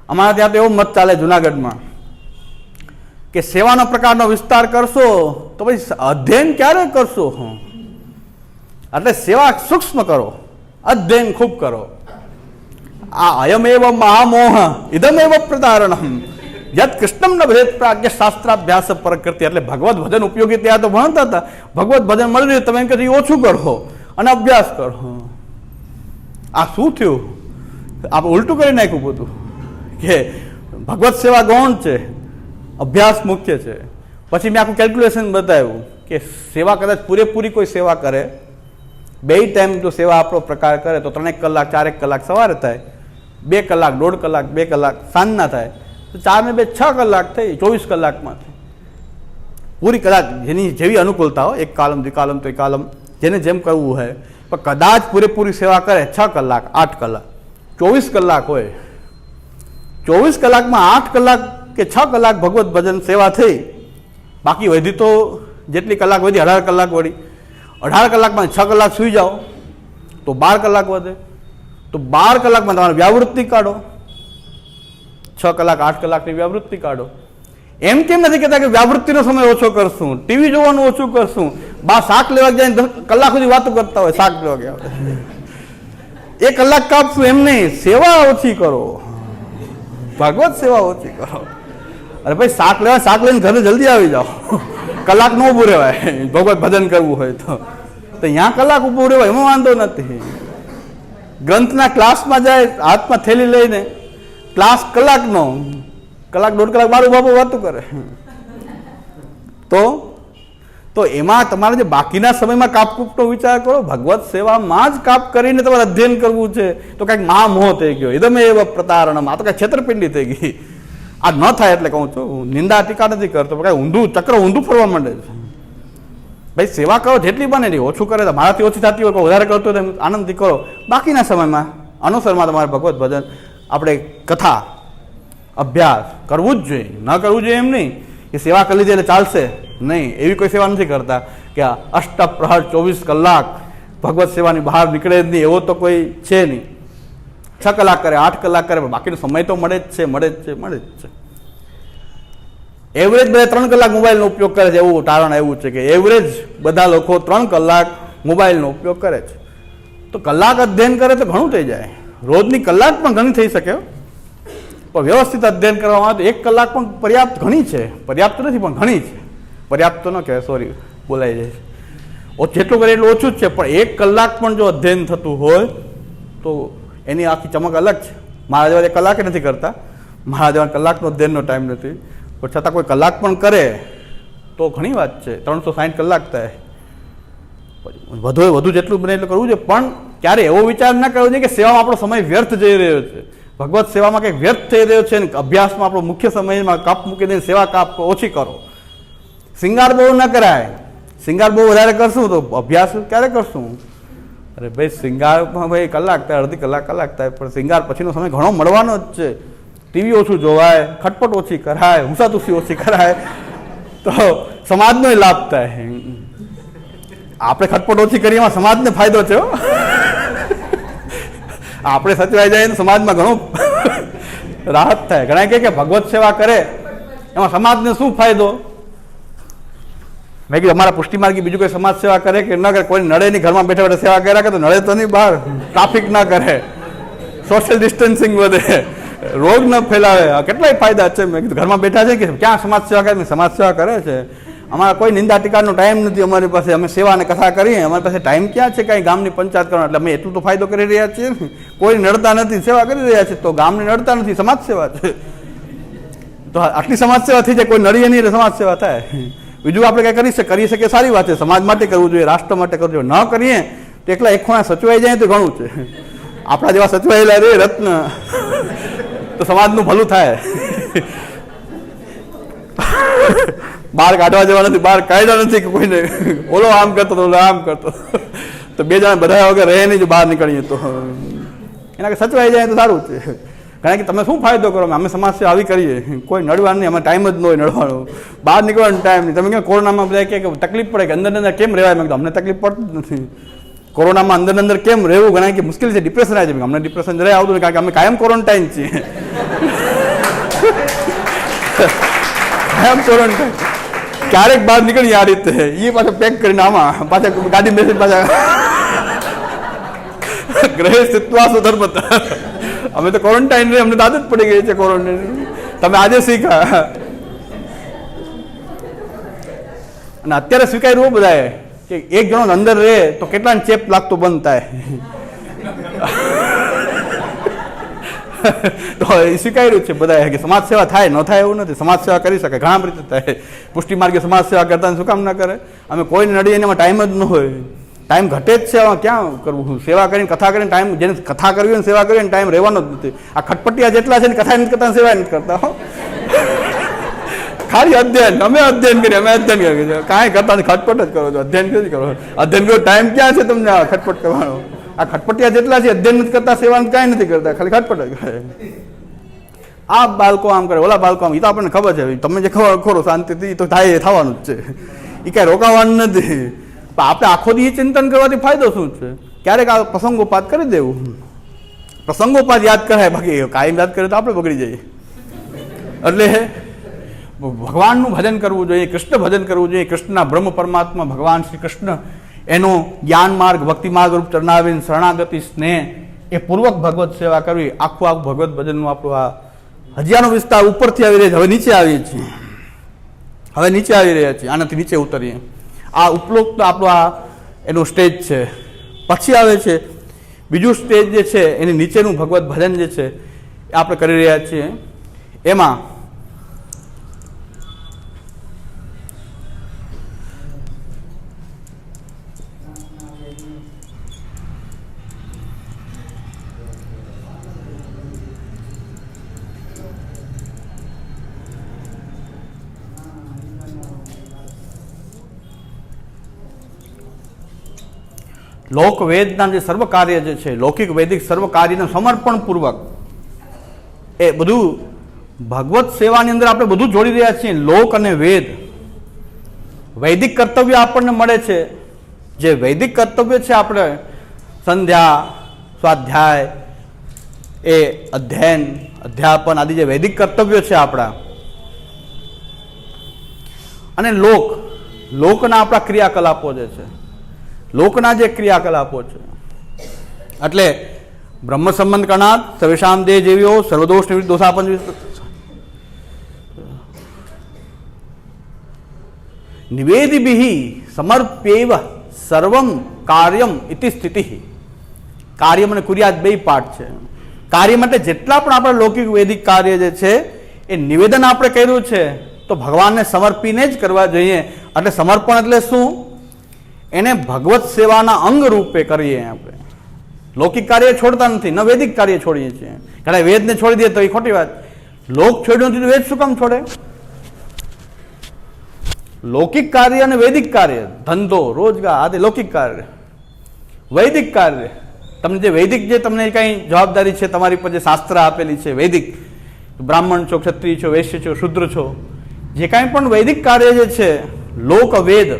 અમારા ત્યાં તો એવો મત ચાલે જુનાગઢમાં કે સેવાનો પ્રકારનો વિસ્તાર કરશો તો પછી અધ્યયન ક્યારે કરશો. એટલે સેવા સૂક્ષ્મ કરો, અધ્યયન ખૂબ કરો. આ અયમેવ મહામોહ ઇદમેવ પ્રતારણમ યદ કૃષ્ણમ ન ભજેત પ્રાજ્ઞ શાસ્ત્રાભ્યાસ પરકૃતિ. એટલે ભગવત ભજન ઉપયોગી ત્યાં તો ભણતા હતા, ભગવત ભજન મળી રહ્યું, તમે એમ કહે ઓછું કરો અને અભ્યાસ કરો. આ શું થયું? આપણે ઉલટું કરી નાખ્યું બધું, કે ભગવત સેવા ગૌણ છે, અભ્યાસ મુખ્ય છે. પછી મેં આખું કેલ્ક્યુલેશન બતાવ્યું કે સેવા કદાચ પૂરેપૂરી કોઈ સેવા કરે, 2 ટાઈમ જો સેવા આપણો પ્રકાર કરે તો 3 કલાક 4 કલાક સવારે થાય, 2 કલાક 1.5 કલાક 2 કલાક સાંજના થાય, તો 4 ને 2 6 કલાક થઈ, 24 કલાકમાં પૂરી. કદાચ જેની જેવી અનુકૂળતા હોય, 1 કાલમ 2 કાલમ 3 કાલમ, જેને જેમ કરવું હોય, પણ કદાચ પૂરેપૂરી સેવા કરે 6 કલાક 8 કલાક 24 કલાક હોય, 24 કલાકમાં 8 કલાક કે 6 કલાક ભગવત ભજન સેવા થઈ, બાકી વધી તો જેટલી કલાક વધી 18 કલાક વળી, 18 કલાકમાં 6 કલાક સૂઈ જાઓ તો 12 કલાક વધે. તો 12 કલાકમાં તમારે વ્યાવૃત્તિ કાઢો, 6 કલાક 8 કલાકની વ્યાવૃત્તિ કાઢો. એમ કેમ નથી કહેતા કે વ્યાવૃત્તિનો સમય ઓછો કરશું, ટીવી જોવાનું ઓછું કરશું, બા શાક લેવા જાય 10 કલાક સુધી વાતો કરતા હોય, શાક લેવા ગયા 1 કલાક કાપશું, એમ નહીં, સેવા ઓછી કરો, ભગવત સેવા ઓછી કરો. અરે ભાઈ શાક લઈને ઘરે જલ્દી આવી જાઓ, કલાક ન ઊભું રહેવાય ભગવત ભજન કરવું હોય તો ત્યાં કલાક ઊભું રહેવાય, એમાં વાંધો નથી. ગ્રંથના ક્લાસમાં જાય, હાથમાં થેલી લઈને ક્લાસ કલાકનો, કલાક 1.5 કલાક બારું બાબુ વાતું કરે. તો તો એમાં તમારે જે બાકીના સમયમાં કાપકૂપનો વિચાર કરો, ભગવત સેવામાં જ કાપ કરીને તમારે અધ્યયન કરવું છે તો કંઈક મહામોહ થઈ ગયો, એકદમ એ પ્રતારણમાં, આ તો કંઈક છેતરપિંડી થઈ ગઈ. આ ન થાય એટલે કહું છું, નિંદા ટીકા નથી કરતો, પણ કાંઈ ઊંધું ચક્ર ઊંધું ફરવા માંડે છે. ભાઈ સેવા કરો જેટલી બને એટલી, ઓછું કરે તો મારાથી ઓછી થતી હોય, કોઈ વધારે કરતો હોય તો આનંદથી કરો. બાકીના સમયમાં અનુસરમાં તમારે ભગવત ભજન, આપણે કથા અભ્યાસ કરવું જ જોઈએ. ન કરવું જોઈએ એમ નહીં કે સેવા કરી લીધી એટલે ચાલશે, નહીં, એવી કોઈ સેવા નથી કરતા કે અષ્ટપ્રહર 24 કલાક ભગવત સેવાની બહાર નીકળે જ નહીં, એવો તો કોઈ છે નહીં. 6 કલાક કરે, 8 કલાક કરે, પણ બાકીનો સમય તો મળે જ છે, મળે જ છે, મળે જ છે. એવરેજ બધા 3 કલાક મોબાઈલનો ઉપયોગ કરે છે, એવું તારણ એવું છે કે એવરેજ બધા લોકો 3 કલાક મોબાઈલનો ઉપયોગ કરે છે. તો કલાક અધ્યયન કરે તો ઘણું થઈ જાય. રોજની કલાક પણ ઘણી થઈ શકે, પણ વ્યવસ્થિત અધ્યયન કરવામાં આવે તો 1 કલાક પણ પર્યાપ્ત ઘણી છે. પર્યાપ્ત નથી પણ ઘણી છે. પર્યાપ્ત તો ન કહેવાય, સોરી બોલાઈ જાય છે. જેટલું કરે એટલું ઓછું જ છે, પણ 1 કલાક પણ જો અધ્યયન થતું હોય તો એની આખી ચમક અલગ છે. મારા જેવા 1 કલાકે નથી કરતા, મારા જેવા કલાકનો અધ્યયનનો ટાઈમ નથી, પણ છતાં કોઈ કલાક પણ કરે તો ઘણી વાત છે. 360 કલાક થાય. વધુ જેટલું બને એટલું કરવું જોઈએ, પણ ક્યારે એવો વિચાર ના કરવો જોઈએ કે સેવામાં આપણો સમય વ્યર્થ જઈ રહ્યો છે, ભગવત સેવામાં કંઈક વ્યર્થ થઈ રહ્યો છે, અને અભ્યાસમાં આપણો મુખ્ય સમયમાં કાપ મૂકી દઈને સેવા કાપ ઓછી કરો. શિંગાર બહુ ન કરાય, શિંગાર બહુ વધારે કરશું તો અભ્યાસ ક્યારે કરશું? અરે ભાઈ શિંગારમાં ભાઈ કલાક થાય, અડધી કલાક થાય, પણ શિંગાર પછીનો સમય ઘણો મળવાનો જ છે. ટીવી ઓછું જોવાય, ખટપટ ઓછી કરાય, હુંસાતુસી ઓછી કરાય તો સમાજનો લાભ થાય. આપણે ખટપટ ઓછી કરીએ એમાં સમાજને ફાયદો છે. આપણે સચવાઈ જાય તો સમાજમાં ઘણો રાહત થાય. ઘણા કહે કે ભગવત સેવા કરે એમાં સમાજને શું ફાયદો? મેં કીધું અમારા પુષ્ટિમાર્ગી બીજું કોઈ સમાજ સેવા કરે કે ન કરે? કોઈ નડે નહીં, ઘરમાં બેઠા બેઠા સેવા કર્યા કરે તો નડે તો નહીં, બહાર ટ્રાફિક ના કરે, સોશિયલ ડિસ્ટન્સિંગ વધે, રોગ ન ફેલાવે, કેટલાય ફાયદા છે. મેં કીધું ઘરમાં બેઠા છે કે ક્યાં સમાજ સેવા કરે? સમાજ સેવા કરે છે. અમારા કોઈ નિંદા ટીકાનો ટાઈમ નથી અમારી પાસે, અમે સેવા અને કથા કરીએ, અમારી પાસે ટાઈમ ક્યાં છે કાંઈ ગામની પંચાયત કરવાનો? એટલે અમે એટલું તો ફાયદો કરી રહ્યા છીએ ને, કોઈ નડતા નથી, સેવા કરી રહ્યા છીએ, તો ગામને નડતા નથી, સમાજ સેવા છે. તો આટલી સમાજ સેવા થઈ જાય, કોઈ નડીએ નહીં એટલે સમાજ સેવા થાય. બીજું આપણે કંઈ કરી શકીએ સારી વાત છે, સમાજ માટે કરવું જોઈએ, રાષ્ટ્ર માટે કરવું જોઈએ. ન કરીએ તો એકલા એક ખૂણા સચવાઈ જાય તો ઘણું છે. આપણા જેવા સચવાયેલા રે રત્ન તો સમાજનું ભલું થાય. બહાર કાઢવા જવા નથી, બહાર કાઢ્યા નથી કે કોઈને ઓલો આમ કરતો ઓલો આમ કરતો, તો 2 જણા બધા વગર રહે નહીં જો બહાર નીકળીએ તો. એના કે સચવાઈ જાય તો સારું છે. કારણ કે તમે શું ફાયદો કરો? અમે સમાજ સેવા આવી કરીએ, કોઈ નડવાનું નહીં, અમે ટાઈમ જ ન હોય નડવાનો, બહાર નીકળવાનો ટાઈમ નહીં. તમે કેમ કોરોનામાં બધા કે તકલીફ પડે કે અંદર કેમ રહેવાય? મેં કીધું અમને તકલીફ પડતી જ નથી. કોરોનામાં અંદર કેમ રહેવું? ઘણા કે મુશ્કેલ છે, ડિપ્રેશન આવે છે. અમને ડિપ્રેશન જરાય આવતું નહીં, કારણ કે અમે કાયમ ક્વોરન્ટાઇન છીએ. કાયમ ક્વોરન્ટાઇન. ક્યારેક બહાર નીકળીએ આ રીતે, એ પાછા પેક કરીને આમાં પાછા ગાડી બેસી પાછા ગ્રહે સ્થિત્વા સુધર્મતા. અમે તો ક્વોરન્ટાઇન રહે, અમને આદત પડી ગઈ છે ક્વોરન્ટાઇન. તમે આજે શીખા અને અત્યારે સ્વીકાર્યું બધાએ કે 1 જણો અંદર રહે તો કેટલાને ચેપ લાગતો બંધ થાય. તો એ સ્વીકાર્યું છે બધાએ કે સમાજ સેવા થાય, ન થાય એવું નથી. સમાજ સેવા કરી શકે, ઘણા રીતે થાય. પુષ્ટિ માર્ગે સમાજ સેવા કરતા શું કામ ના કરે? અમે કોઈને નડીએ એમાં ટાઈમ જ ન હોય, ટાઈમ ઘટે જ છે. ક્યાં કરવું? સેવા કરીને કથા કરીને ટાઈમ, જેને કથા કરવી હોય ને સેવા કરવી ને ટાઈમ રહેવાનો જ નથી. આ ખટપટિયા જેટલા છે ને કથા નથી કરતા, સેવા નથી કરતા. ખાલી અધ્યયન, અમે અધ્યયન કરીએ, કાંઈ કરતા નથી, ખટપટ જ કરો છો. અધ્યયન નથી કરો. અધ્યયન કરો ટાઈમ ક્યાં છે તમને આ ખટપટ કરવાનો? આ ખટપટિયા જેટલા છે અધ્યયન નથી કરતા, સેવાનું કાંઈ નથી કરતા, ખાલી ખટપટ જ કરે. આ બાળકો આમ કરે, ઓલા બાળકો આમ, એ તો આપણને ખબર છે. તમે જે ખરો શાંતિથી તો થાય, એ થવાનું જ છે. એ કાંઈ રોકાવાનું નથી. આપણે આખો દી ચિંતન કરવાથી ફાયદો શું છે? ક્યારેક આ પ્રસંગોપાત કરી દેવું, પ્રસંગોપાત યાદ કરાય, બાકી કાયમ યાદ કરે તો આપણે બગડી જઈએ. એટલે ભગવાનનું ભજન કરવું જોઈએ, કૃષ્ણ ભજન કરવું જોઈએ. કૃષ્ણના બ્રહ્મ પરમાત્મા ભગવાન શ્રી કૃષ્ણ, એનો જ્ઞાન માર્ગ ભક્તિ માર્ગ રૂપ ચરણાવીને શરણાગતિ સ્નેહ એ પૂર્વક ભગવત સેવા કરવી. આખું ભગવત ભજનનું આપણું આ હજારનો વિસ્તાર ઉપરથી આવી રહ્યા છે, હવે નીચે આવીએ છીએ, હવે નીચે આવી રહ્યા છીએ, આનાથી નીચે ઉતરીએ. આ ઉપરોક્ત આપણું આ એનું સ્ટેજ છે. પછી આવે છે બીજું સ્ટેજ જે છે, એની નીચેનું ભગવત ભજન જે છે એ આપણે કરી રહ્યા છીએ. એમાં લોકવેદના જે સર્વ કાર્ય જે છે, લૌકિક વૈદિક સર્વ કાર્યનું સમર્પણપૂર્વક એ બધું ભગવત સેવાની અંદર આપણે બધું જોડી રહ્યા છીએ. લોક અને વેદ, વૈદિક કર્તવ્ય આપણને મળે છે. જે વૈદિક કર્તવ્ય છે આપણે સંધ્યા, સ્વાધ્યાય, એ અધ્યયન, અધ્યાપન આદિ જે વૈદિક કર્તવ્યો છે આપણા, અને લોકના આપણા ક્રિયાકલાપો જે છે, લોકના જે ક્રિયાકલાપો છે. એટલે બ્રહ્મ સંબંધ કણાત સવેશામ દેહ જેવીઓ સર્વદોષ નિવૃત્ત દોષાપન નિવેદિભિ સમર્પ્યેવ સર્વમ કાર્યમ ઇતિ સ્થિતિ. કાર્યમ અને કુર્યાત બે પાઠ છે. કાર્ય માટે જેટલા પણ આપણા લૌકિક વૈદિક કાર્ય જે છે એ નિવેદન આપણે કર્યું છે તો ભગવાનને સમર્પીને જ કરવા જોઈએ. એટલે સમર્પણ એટલે શું? એને ભગવત સેવાના અંગ રૂપે કરીએ આપણે. લૌકિક કાર્ય છોડતા નથી, ન વૈદિક કાર્ય છોડીએ છીએ. ઘણા વેદને છોડી દે તો એ ખોટી વાત. લોક છોડ્યું નથી તો વેદ શું કામ છોડે? લૌકિક કાર્ય અને વૈદિક કાર્ય, ધંધો, રોજગાર આદિ લૌકિક કાર્ય. વૈદિક કાર્ય, તમને જે વૈદિક જે તમને કઈ જવાબદારી છે તમારી પર જે શાસ્ત્ર આપેલી છે, વૈદિક, બ્રાહ્મણ છો, ક્ષત્રિય છો, વૈશ્ય છો, શુદ્ર છો, જે કાંઈ પણ વૈદિક કાર્ય જે છે, લોક વેદ,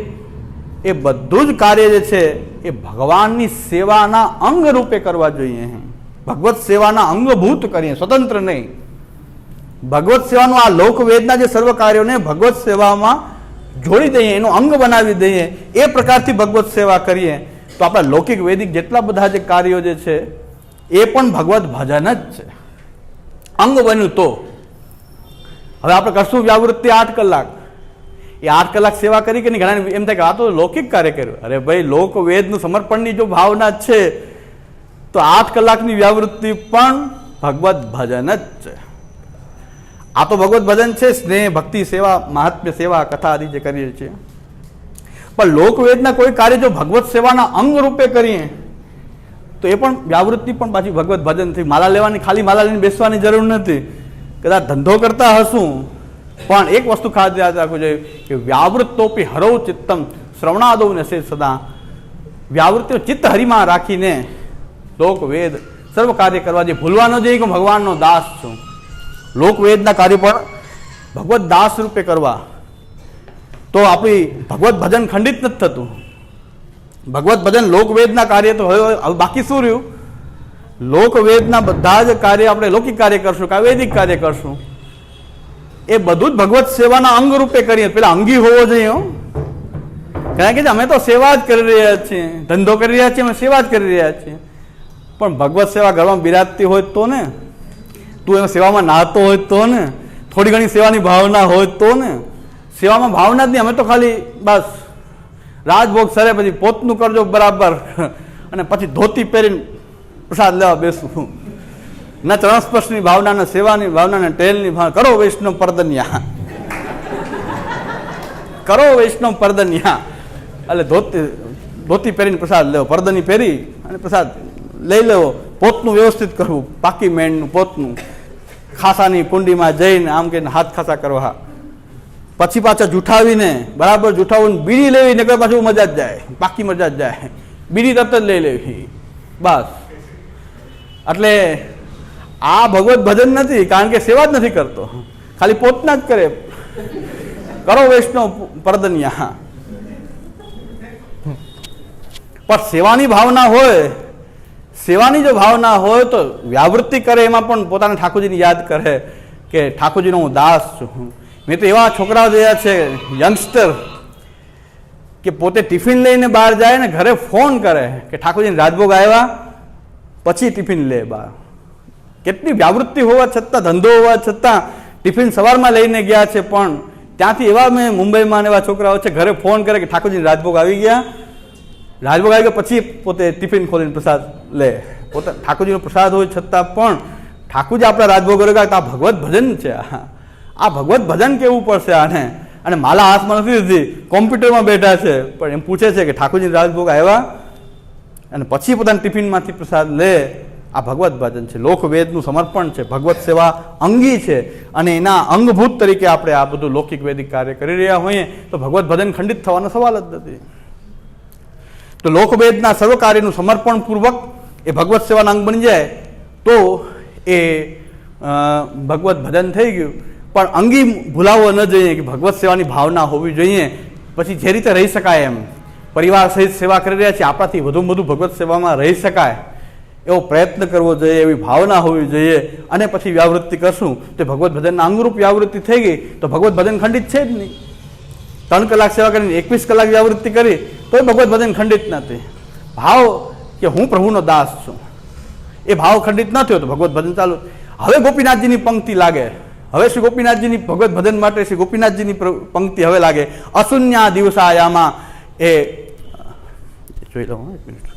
એ બધું જ કાર્ય જે છે એ ભગવાનની સેવાના અંગ રૂપે કરવા જોઈએ. ભગવત સેવાના અંગભૂત કરીએ, સ્વતંત્ર નહીં. ભગવત સેવાનું આ લોકવેદના જે સર્વ કાર્યોને ભગવત સેવામાં જોડી દઈએ, એનું અંગ બનાવી દઈએ, એ પ્રકારથી ભગવત સેવા કરીએ તો આપણા લૌકિક વૈદિક જેટલા બધા જે કાર્યો જે છે એ પણ ભગવત ભજન જ છે. અંગ બન્યું તો હવે આપણે કરશું વ્યાવૃત્તિ 8 કલાક. એ 8 કલાક સેવા કરી કે નહીં, ઘણા એમ થાય કે આ તો લૌકિક કાર્ય કર્યું. અરે ભાઈ, લોકવેદનું સમર્પણની જો ભાવના છે તો 8 કલાકની વ્યાવૃત્તિ પણ ભગવત ભજન જ છે. આ તો ભગવત ભજન છે, સ્નેહ, ભક્તિ, સેવા, મહાત્મ્ય સેવા, કથા આદિ જે કરીએ છીએ. પણ લોકવેદના કોઈ કાર્ય જો ભગવત સેવાના અંગ રૂપે કરીએ તો એ પણ વ્યાવૃત્તિ પણ પાછી ભગવત ભજન થઈ. માલા લેવાની, ખાલી માલા લઈને બેસવાની જરૂર નથી. કદાચ ધંધો કરતા હશું પણ એક વસ્તુ ખાસ યાદ રાખવું જોઈએ કે વ્યાવૃત્તોપી હરૌ ચિત્તમ શ્રવણાદો નશે સદા. વ્યાવૃત્તિઓ ચિત્ત હરિમાં રાખીને લોકવેદ સર્વ કાર્ય કરવા જોઈએ. ભૂલવાનો જોઈએ કે ભગવાનનો દાસ છું. લોકવેદના કાર્ય પણ ભગવત દાસ રૂપે કરવા તો આપણી ભગવત ભજન ખંડિત નથી થતું. ભગવત ભજન લોકવેદના કાર્ય તો હવે બાકી શું રહ્યું? લોકવેદના બધા જ કાર્ય આપણે લૌકિક કાર્ય કરશું કે વૈદિક કાર્ય કરશું, એ બધું જ ભગવત સેવાના અંગ રૂપે કરીએ. પેલા અંગી હોવો જોઈએ. કારણ કે અમે તો સેવા જ કરી રહ્યા છીએ, ધંધો કરી રહ્યા છીએ, અમે સેવા જ કરી રહ્યા છીએ. પણ ભગવત સેવા ઘરમાં બિરાજતી હોય તો ને, તું એમાં સેવામાં નાહતો હોય તો ને, થોડી ઘણી સેવાની ભાવના હોય તો ને. સેવામાં ભાવના જ નહીં, અમે તો ખાલી બસ રાજભોગ સરે પછી પોતનું કરજો બરાબર અને પછી ધોતી પહેરીને પ્રસાદ લેવા બેસવું. ના ચરણ સ્પર્શની ભાવના, ના સેવાની ભાવના, ના ટેલની ભાવના. કરો વૈષ્ણવ પરદન્યા, કરો વૈષ્ણવ પરદન્યા. એટલે ધોતી પહેરીને પ્રસાદ લેવો, પરદની પહેરી અને પ્રસાદ લઈ લેવો. પોતનું વ્યવસ્થિત કરવું, પાકી મેણનું પોતનું, ખાસાની કુંડીમાં જઈને આમ કે હાથ ખાસા કરવા. પછી પાછા જૂઠાવીને બરાબર જૂઠાવીને બીડી લેવી, નકર પાછું મજા જ જાય, પાકી મજા જ જાય. બીડી તરત જ લઈ લેવી બસ. એટલે આ ભગવત ભજન નથી, કારણ કે સેવા જ નથી કરતો, ખાલી પોતના જ કરે. કરો વૈષ્ણવ પરદન્યા. પણ સેવાની ભાવના હોય, સેવાની જો ભાવના હોય તો વ્યાવૃત્તિ કરે, એમાં પણ પોતાના ઠાકોરજીને યાદ કરે કે ઠાકોરજીનો હું દાસ છું. મેં તો એવા છોકરાઓ જોયા છે, યંગસ્ટર, કે પોતે ટિફિન લઈને બહાર જાય ને ઘરે ફોન કરે કે ઠાકોરજીને રાજભોગ આવ્યા, પછી ટિફિન લે બહાર. કેટલી વ્યાવૃત્તિ હોવા છતાં, ધંધો હોવા છતાં ટિફિન સવારમાં લઈને ગયા છે, પણ ત્યાંથી એવા મેં મુંબઈમાં એવા છોકરાઓ છે, ઘરે ફોન કરે કે ઠાકોરજીને રાજભોગ આવી ગયા, રાજભોગ આવી ગયા, પછી પોતે ટિફિન ખોલીને પ્રસાદ લે. પોતે ઠાકોરજીનો પ્રસાદ હોય છતાં પણ ઠાકોરજી આપણા રાજભોગ કરે તો આ ભગવત ભજન છે. આ ભગવત ભજન કેવું પડશે આને. અને માલા હાથમાં નથી દીધી, કોમ્પ્યુટરમાં બેઠા છે, પણ એમ પૂછે છે કે ઠાકોરજી રાજભોગ આવ્યા, અને પછી પોતાના ટિફિનમાંથી પ્રસાદ લે. આ ભગવત ભજન છે, લોકવેદનું સમર્પણ છે, ભગવત સેવા અંગી છે. અને એના અંગભૂત તરીકે આપણે આ બધું લૌકિક વૈદિક કાર્ય કરી રહ્યા હોઈએ તો ભગવત ભજન ખંડિત થવાનો સવાલ જ નથી. તો લોકવેદના સર્વ કાર્યનું સમર્પણપૂર્વક એ ભગવત સેવાના અંગ બની જાય તો એ ભગવત ભજન થઈ ગયું. પણ અંગી ભૂલાવવો ન જોઈએ કે ભગવત સેવાની ભાવના હોવી જોઈએ. પછી જે રીતે રહી શકાય એમ પરિવાર સહિત સેવા કરી રહ્યા છીએ, આપણાથી વધુમાં વધુ ભગવત સેવામાં રહી શકાય એવો પ્રયત્ન કરવો જોઈએ, એવી ભાવના હોવી જોઈએ. અને પછી વ્યાવૃત્તિ કરશું તો ભગવત ભજનના અંગરૂપ વ્યાવૃત્તિ થઈ ગઈ તો ભગવત ભજન ખંડિત છે જ નહીં. 3 કલાક સેવા કરીને 21 કલાક વ્યાવૃત્તિ કરી તો ભગવત ભજન ખંડિત નથી. ભાવ કે હું પ્રભુનો દાસ છું એ ભાવ ખંડિત ન થયો તો ભગવત ભજન ચાલુ. હવે ગોપીનાથજીની પંક્તિ લાગે. હવે શ્રી ગોપીનાથજીની ભગવત ભજન માટે શ્રી ગોપીનાથજીની પંક્તિ હવે લાગે. અશૂન્ય દિવસાયામાં એ જોઈ લઉં 1 મિનિટ.